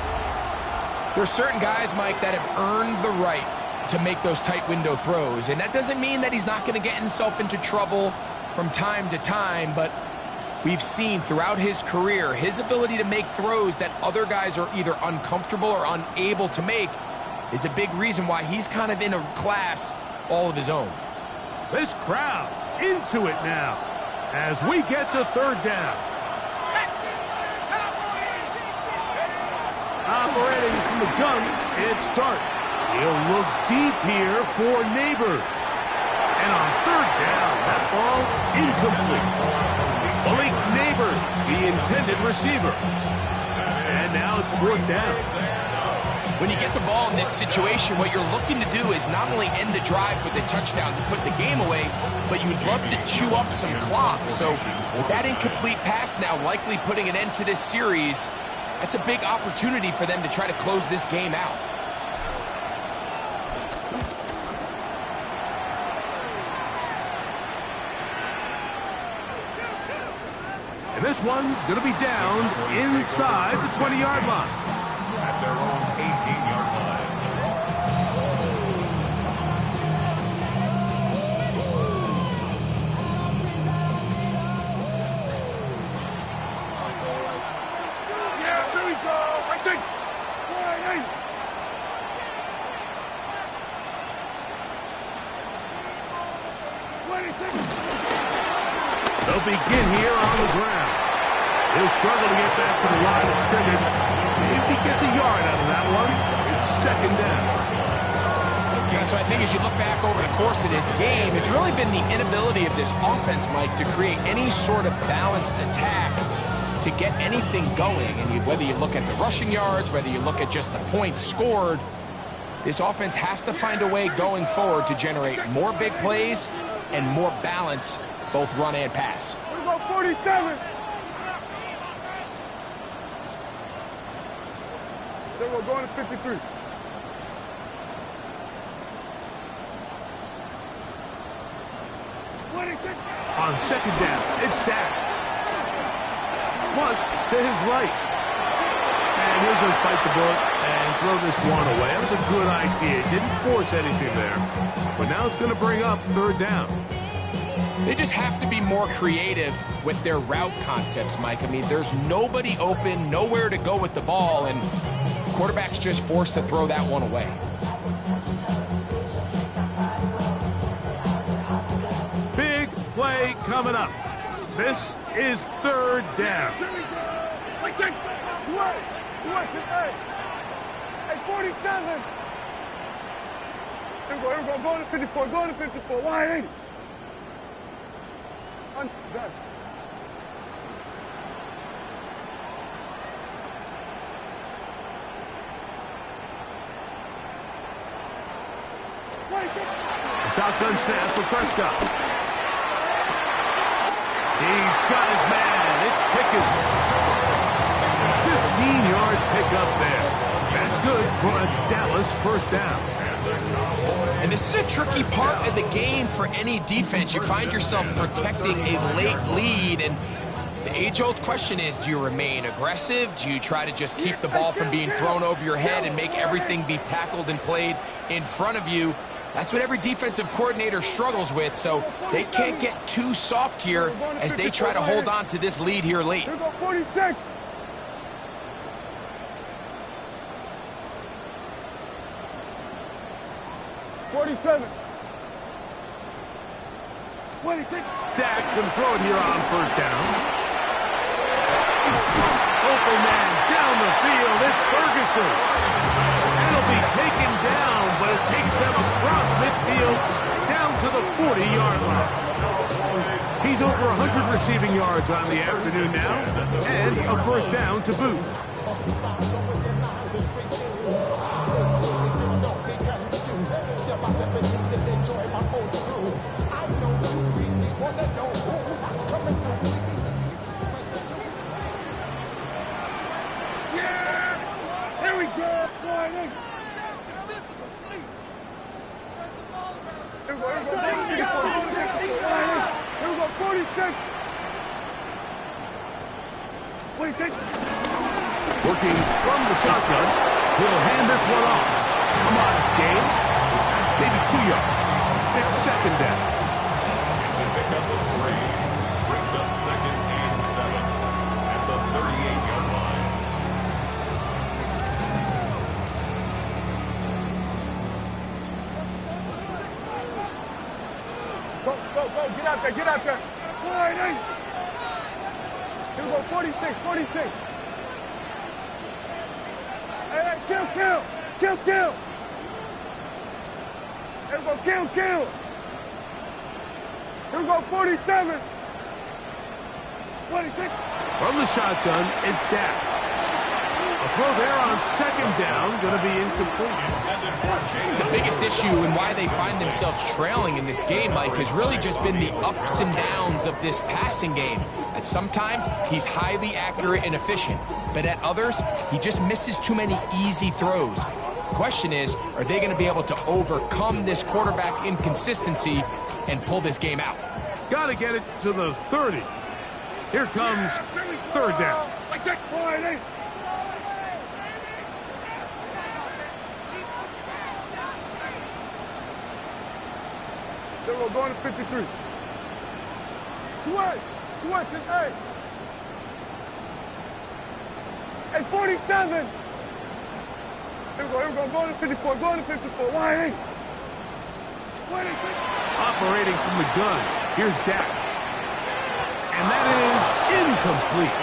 There's certain guys, Mike, that have earned the right to make those tight window throws. And that doesn't mean that he's not going to get himself into trouble from time to time, but we've seen throughout his career his ability to make throws that other guys are either uncomfortable or unable to make is a big reason why he's kind of in a class all of his own. This crowd into it now as we get to 3rd down. Operating from the gun, it's Dart. He'll look deep here for Neighbors. And on 3rd down, that ball incomplete. Malik Neighbors, the intended receiver. And now it's 4th down. When you get the ball in this situation, what you're looking to do is not only end the drive with a touchdown to put the game away, but you'd love to chew up some clock. So with that incomplete pass now likely putting an end to this series, that's a big opportunity for them to try to close this game out. And this one's going to be down inside the 20-yard line. At their own 18-yard line. Yeah, there we go. I think. 26. They'll begin here on the ground. He'll struggle to get back to the line of scrimmage. If he gets a yard out of that one, it's 2nd down. Yeah, so I think as you look back over the course of this game, it's really been the inability of this offense, Mike, to create any sort of balanced attack to get anything going. And whether you look at the rushing yards, whether you look at just the points scored, this offense has to find a way going forward to generate more big plays and more balance, both run and pass. We go 47. Then we're going to 53. On 2nd down, it's Dak. Flush to his right. And he'll just bite the bullet and throw this one away. That was a good idea. Didn't force anything there. But now it's going to bring up 3rd down. They just have to be more creative with their route concepts, Mike. I mean, there's nobody open, nowhere to go with the ball, and the quarterback's just forced to throw that one away. Big play coming up. This is third down. Wait, take. Switch. Hey. Hey, 47. Here we go. Go to 54. Wide 80. Done. Shotgun snap for Prescott. He's got his man. It's Pickens. 15-yard pickup there. That's good for a Dallas first down. And this is a tricky part of the game for any defense. You find yourself protecting a late lead, and the age-old question is, do you remain aggressive? Do you try to just keep the ball from being thrown over your head and make everything be tackled and played in front of you? That's what every defensive coordinator struggles with, so they can't get too soft here as they try to hold on to this lead here late. Here we go, 46. Dak can throw it here on first down. Open man down the field. It's Ferguson. It'll be taken down, but it takes them across midfield down to the 40-yard line. He's over 100 receiving yards on the afternoon now, and a first down to boot. Here we go. Here we go, 46. Working from the shotgun, he'll hand this one off. A modest gain, maybe 2 yards. It's second down. It's a pickup of 3. Brings up second and 7 at the 38-yard line. Go. Get out there. 48. Here we go, 46. Hey, kill. Here we go, kill. Here we go, 47. 26. From the shotgun, it's Dak. A throw there on second down, going to be incomplete. The biggest issue and why they find themselves trailing in this game, Mike, has really just been the ups and downs of this passing game. At sometimes, he's highly accurate and efficient, but at others, he just misses too many easy throws. The question is, are they going to be able to overcome this quarterback inconsistency and pull this game out? Got to get it to the 30. Here comes third down. Then we're going to 53. Switch it, hey. Hey, 47. Here we go, going to 54, Wide 8. 26. Operating from the gun, here's Dak. And that is incomplete.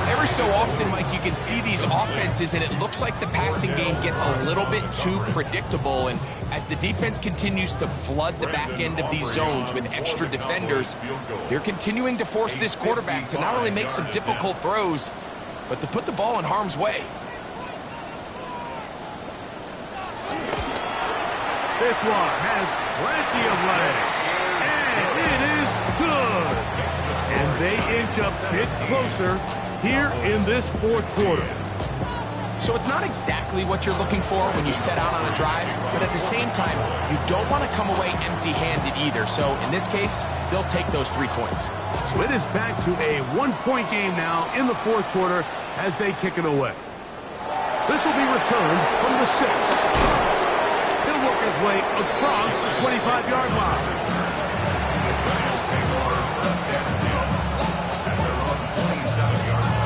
Every so often, Mike, you can see these offenses, and it looks like the passing game gets a little bit too predictable. And as the defense continues to flood the back end of these zones with extra defenders, they're continuing to force this quarterback to not only make some difficult throws, but to put the ball in harm's way. This one has plenty of legs. And it is good. And they inch a bit closer here in this fourth quarter. So it's not exactly what you're looking for when you set out on a drive, but at the same time, you don't want to come away empty-handed either. So in this case, they'll take those 3 points. So it is back to a 1-point game now in the fourth quarter as they kick it away. This will be returned from the 6. He'll work his way across the 25-yard line. The Giants take over first and 10 at their own 27-yard line.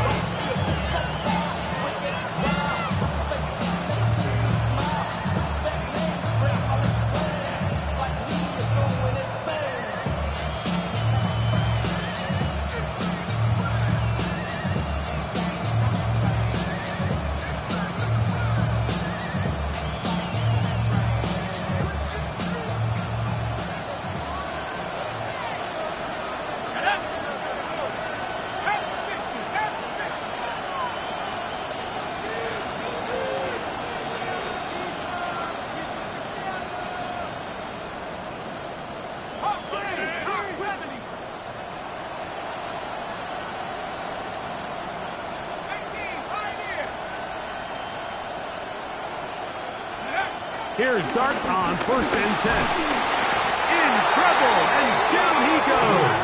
Here's Dart on 1st and 10. In trouble, and down he goes.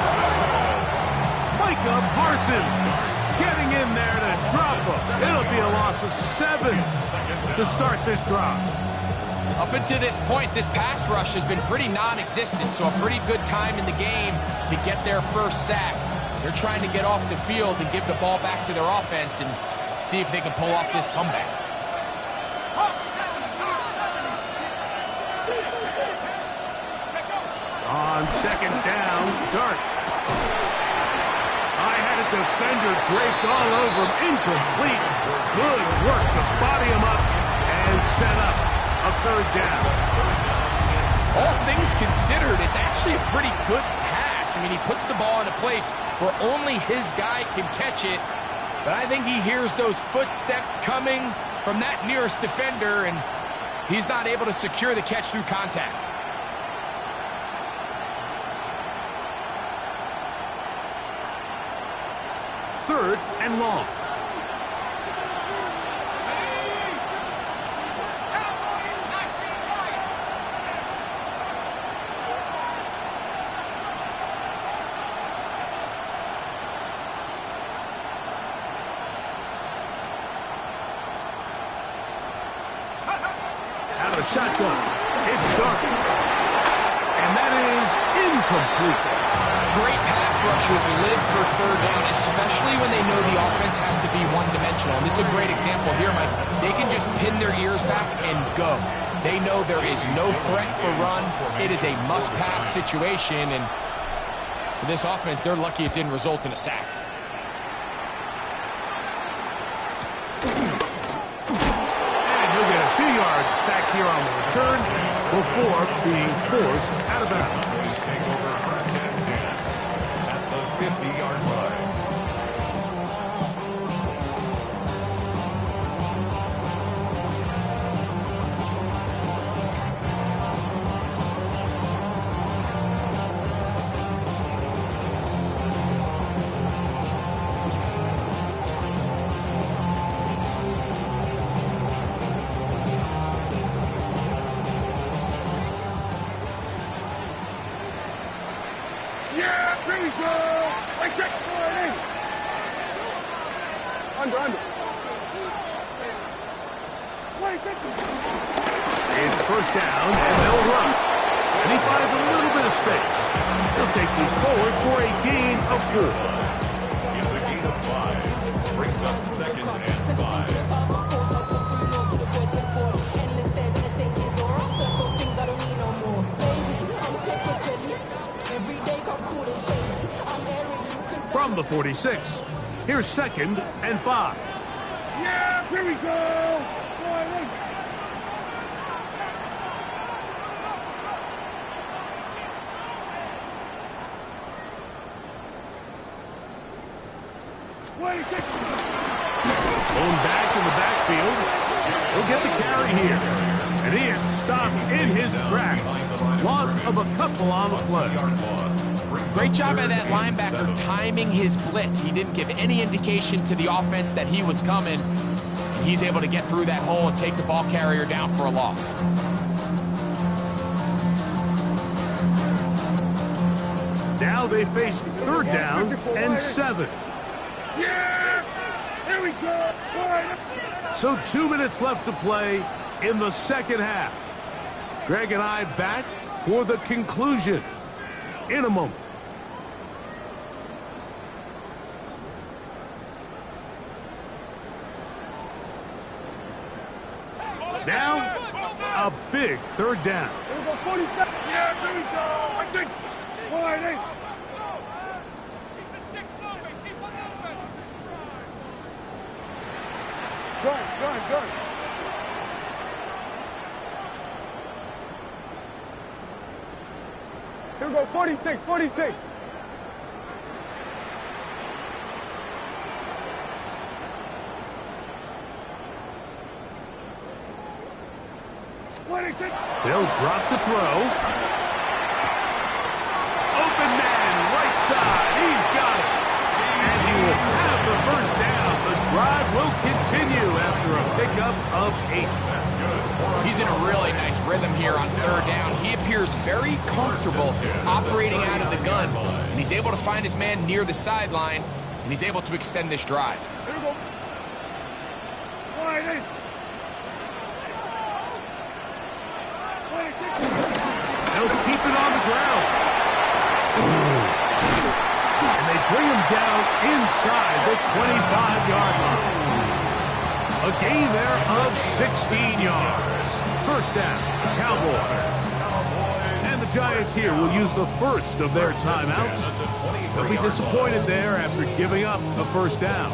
Micah Parsons getting in there to drop him. It'll be a loss of 7 to start this drive. Up until this point, this pass rush has been pretty non-existent, so a pretty good time in the game to get their first sack. They're trying to get off the field and give the ball back to their offense and see if they can pull off this comeback. On 2nd down, Dart. I had a defender draped all over him, incomplete. Good work to body him up and set up a 3rd down. All things considered, it's actually a pretty good pass. I mean, he puts the ball in a place where only his guy can catch it. But I think he hears those footsteps coming from that nearest defender, and he's not able to secure the catch through contact. Third and long. Out of the shotgun, it's Dart. And that is incomplete. Great pass rushers live for 3rd down, especially when they know the offense has to be one-dimensional. And this is a great example here, Mike. They can just pin their ears back and go. They know there is no threat for run. It is a must-pass situation, and for this offense, they're lucky it didn't result in a sack. And he'll get a few yards back here on the return before being forced out of bounds. Take over 1st and 10 at the 50-yard line. Yeah, here we go. Like that. Under. 20 seconds. It's 1st down, and they'll run. And he finds a little bit of space. He'll take these forward for a gain of 4. It's a gain of 5. Brings up 2nd and 5. From the 46, here's 2nd and 5. Yeah, here we go. Going back in the backfield. He'll get the carry here. And he is stopped in his tracks. Loss of a couple on the play. Great job by that linebacker timing his blitz. He didn't give any indication to the offense that he was coming. He's able to get through that hole and take the ball carrier down for a loss. Now they face 3rd down and 7. Yeah, here we go. So 2 minutes left to play in the 2nd half. Greg and I back for the conclusion in a moment. Now, a big 3rd down. Here we go, 47. Yeah, here we go. I think. All right, hey. Good. Here we go, 46. They'll drop to throw. Open man, right side. He's got it. And he will have the 1st down. The drive will continue after a pickup of 8. That's good. He's in a really nice rhythm here on third down. He appears very comfortable operating out of the gun, and he's able to find his man near the sideline, and he's able to extend this drive. Here we go. Wide in. They'll keep it on the ground. And they bring him down inside the 25-yard line. A gain there of 16 yards. First down, Cowboys. And the Giants here will use the first of their timeouts. They'll be disappointed there after giving up a first down.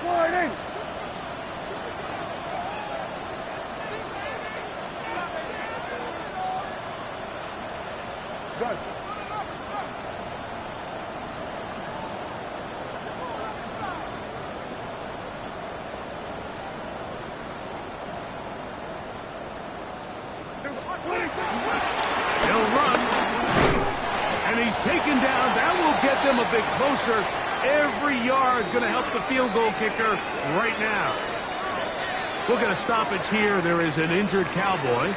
Wide in. Good. They'll run. And he's taken down. That will get them a bit closer. Every yard going to help the field goal kicker right now. We'll get a stoppage here. There is an injured Cowboy.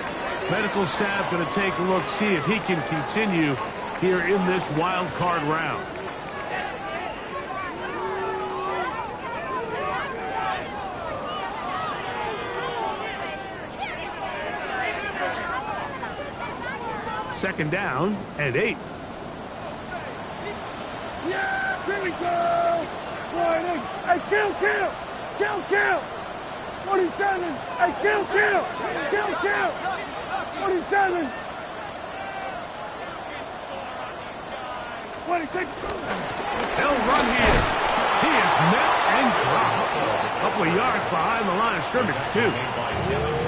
Medical staff going to take a look, see if he can continue here in this wild card round. Second down and 8. Yeah, here we go. Wide in. Hey, kill. 47. Hey, kill. 47. 26. They'll run here. He is met and dropped. A couple of yards behind the line of scrimmage, too.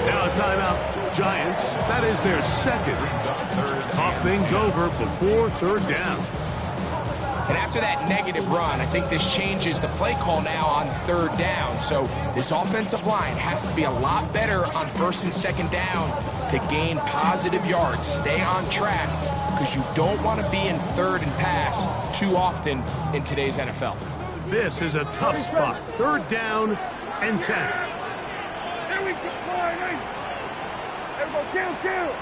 Now a timeout, Giants. That is their second. Talk things over before third down. And after that negative run, I think this changes the play call now on third down. So this offensive line has to be a lot better on first and second down to gain positive yards. Stay on track because you don't want to be in third and pass too often in today's NFL. This is a tough spot. Third down and 10. Here we go. Wide in. Here we go. Kill.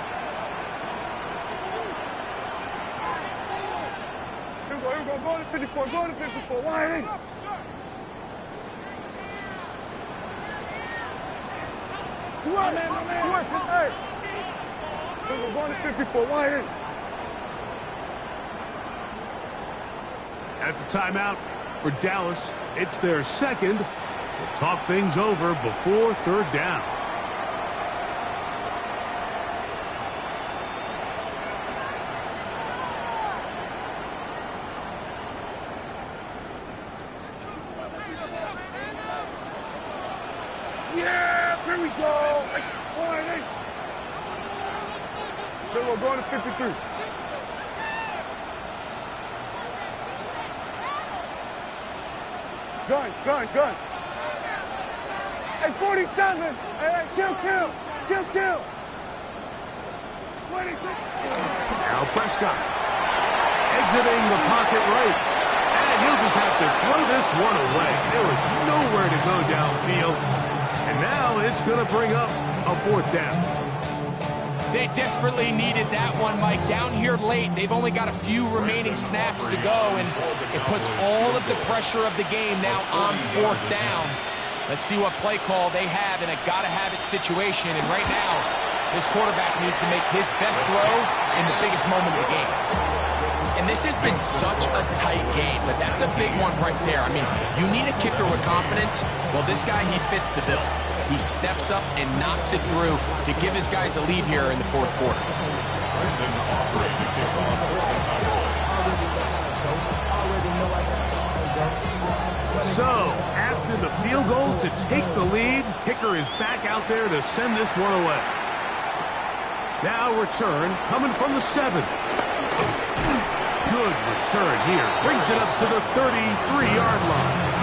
Here we go. Go to 54. Wide in. Stuart. Hey. Here we go. To 54. Wide in. That's a timeout for Dallas. It's their second. We'll talk things over before third down. Yeah, here we go. Wide in. So we're going to 53. Gun. Hey, 47. Hey, kill. 26. Now Prescott exiting the pocket right. And he'll just have to throw this one away. There was nowhere to go downfield. And now it's going to bring up a fourth down. They desperately needed that one, Mike. Down here late, they've only got a few remaining snaps to go, and it puts all of the pressure of the game now on fourth down. Let's see what play call they have in a gotta-have-it situation, and right now, this quarterback needs to make his best throw in the biggest moment of the game. And this has been such a tight game, but that's a big one right there. I mean, you need a kicker with confidence. Well, this guy, he fits the bill. He steps up and knocks it through to give his guys a lead here in the fourth quarter. So, after the field goal to take the lead, kicker is back out there to send this one away. Now return coming from the 7. Good return here. Brings it up to the 33-yard line.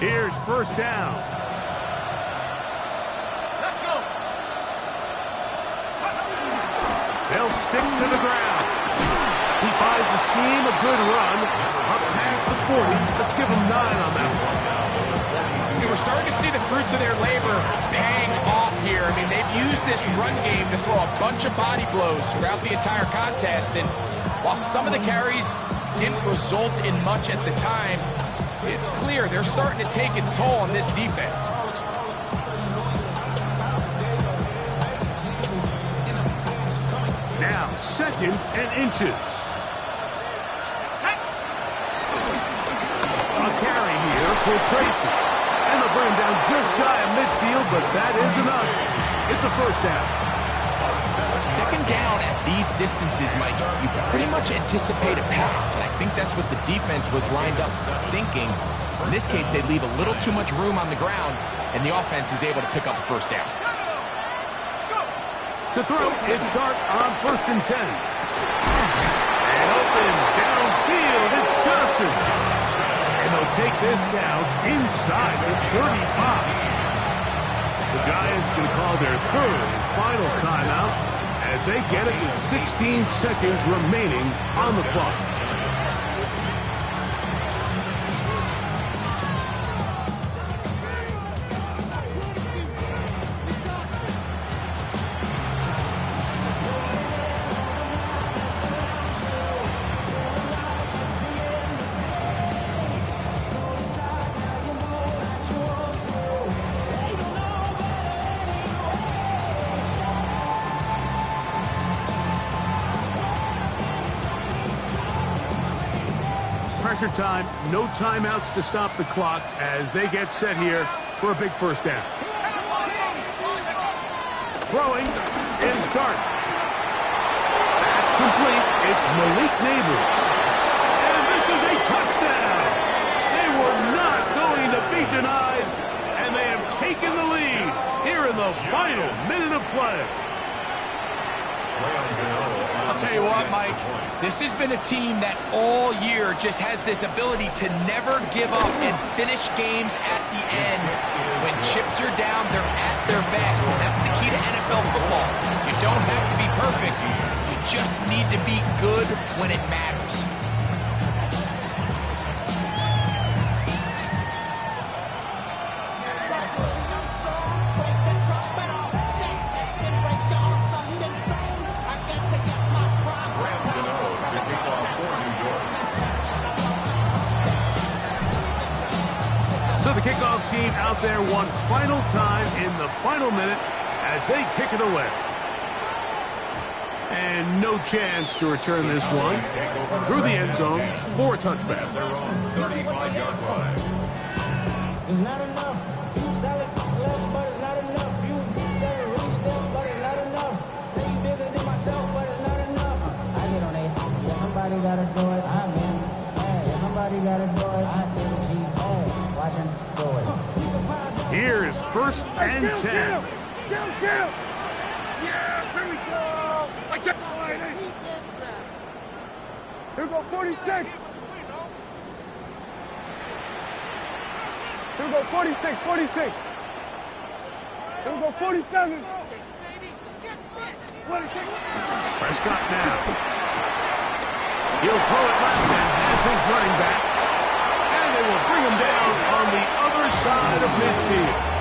Here's first down. Let's go. They'll stick to the ground. He finds a seam, a good run. Up past the 40. Let's give him 9 on that one. And we're starting to see the fruits of their labor paying off here. I mean, they've used this run game to throw a bunch of body blows throughout the entire contest. And while some of the carries didn't result in much at the time, it's clear they're starting to take its toll on this defense. Now, 2nd and inches. A carry here for Tracy. And they'll bring him down just shy of midfield, but that is enough. It's a first down. 2nd down at these distances, Mike, you pretty much anticipate a pass, and I think that's what the defense was lined up thinking. In this case, they leave a little too much room on the ground, and the offense is able to pick up a first down. To throw, it's Dart on 1st and 10. And open downfield, it's Johnson. And they'll take this down inside the 35. The Giants can call their 3rd and final timeout as they get it with 16 seconds remaining on the clock. Pressure time, no timeouts to stop the clock as they get set here for a big first down. Throwing is Dart. That's complete. It's Malik Neighbors. And this is a touchdown. They were not going to be denied, and they have taken the lead here in the final minute of play. I'll tell you what, Mike, this has been a team that all year just has this ability to never give up and finish games at the end. When chips are down, they're at their best, and that's the key to NFL football. You don't have to be perfect. You just need to be good when it matters. So the kickoff team out there one final time in the final minute as they kick it away. And no chance to return this one through the end zone for a touchback. They're on 35-yard line. It's not enough. You sell it, love, but it's not enough. You better reach them, but it's not enough. Say you bigger than myself, but it's not enough. I get on it. Yeah, somebody gotta do it. I'm in. Hey, yeah, somebody gotta do it. I take a G. Hey, watch him do it. Here's 1st and 10. Kill. Yeah, here we go. Here we go, 46. Here we go, 46, 46. Here we go, 47. 26. Prescott now. He'll throw it left and has his running back. And they will bring him down on the other side of midfield.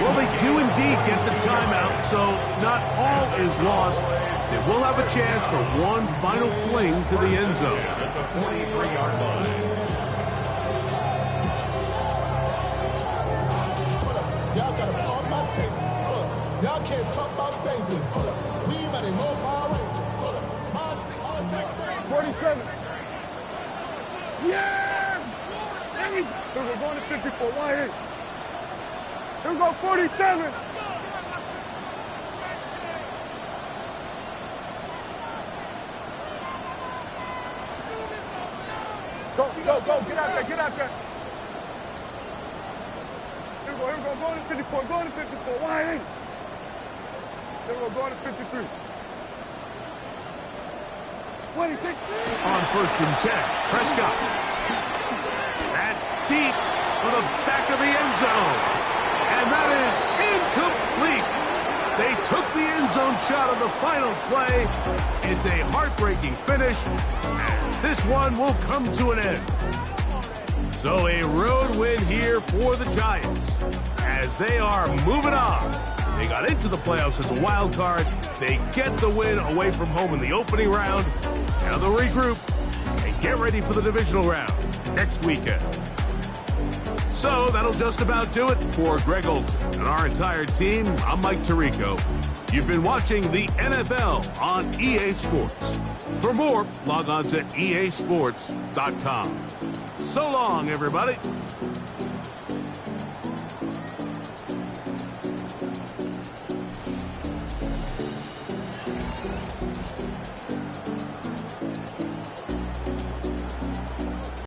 Well, they do indeed get the timeout, so not all is lost. They will have a chance for one final fling to the end zone. At the 43-yard line. Y'all gotta talk about taste. Y'all can't talk about basic. We better know Power Rangers. 47. Yes! Here we're going to 54. Wide eight. Here we go, 47. Go, get out there. Here we go, going to 54, wide eight. Here we go, going to 53. 26. On 1st and 10, Prescott. That's deep, for the back of the end zone. And that is incomplete. They took the end zone shot on the final play. It's a heartbreaking finish, and this one will come to an end. So a road win here for the Giants as they are moving on. They got into the playoffs as a wild card. They get the win away from home in the opening round. Now they'll regroup and get ready for the divisional round next weekend. So that'll just about do it for Greg Olsen and our entire team. I'm Mike Tirico. You've been watching the NFL on EA Sports. For more, log on to easports.com. So long, everybody.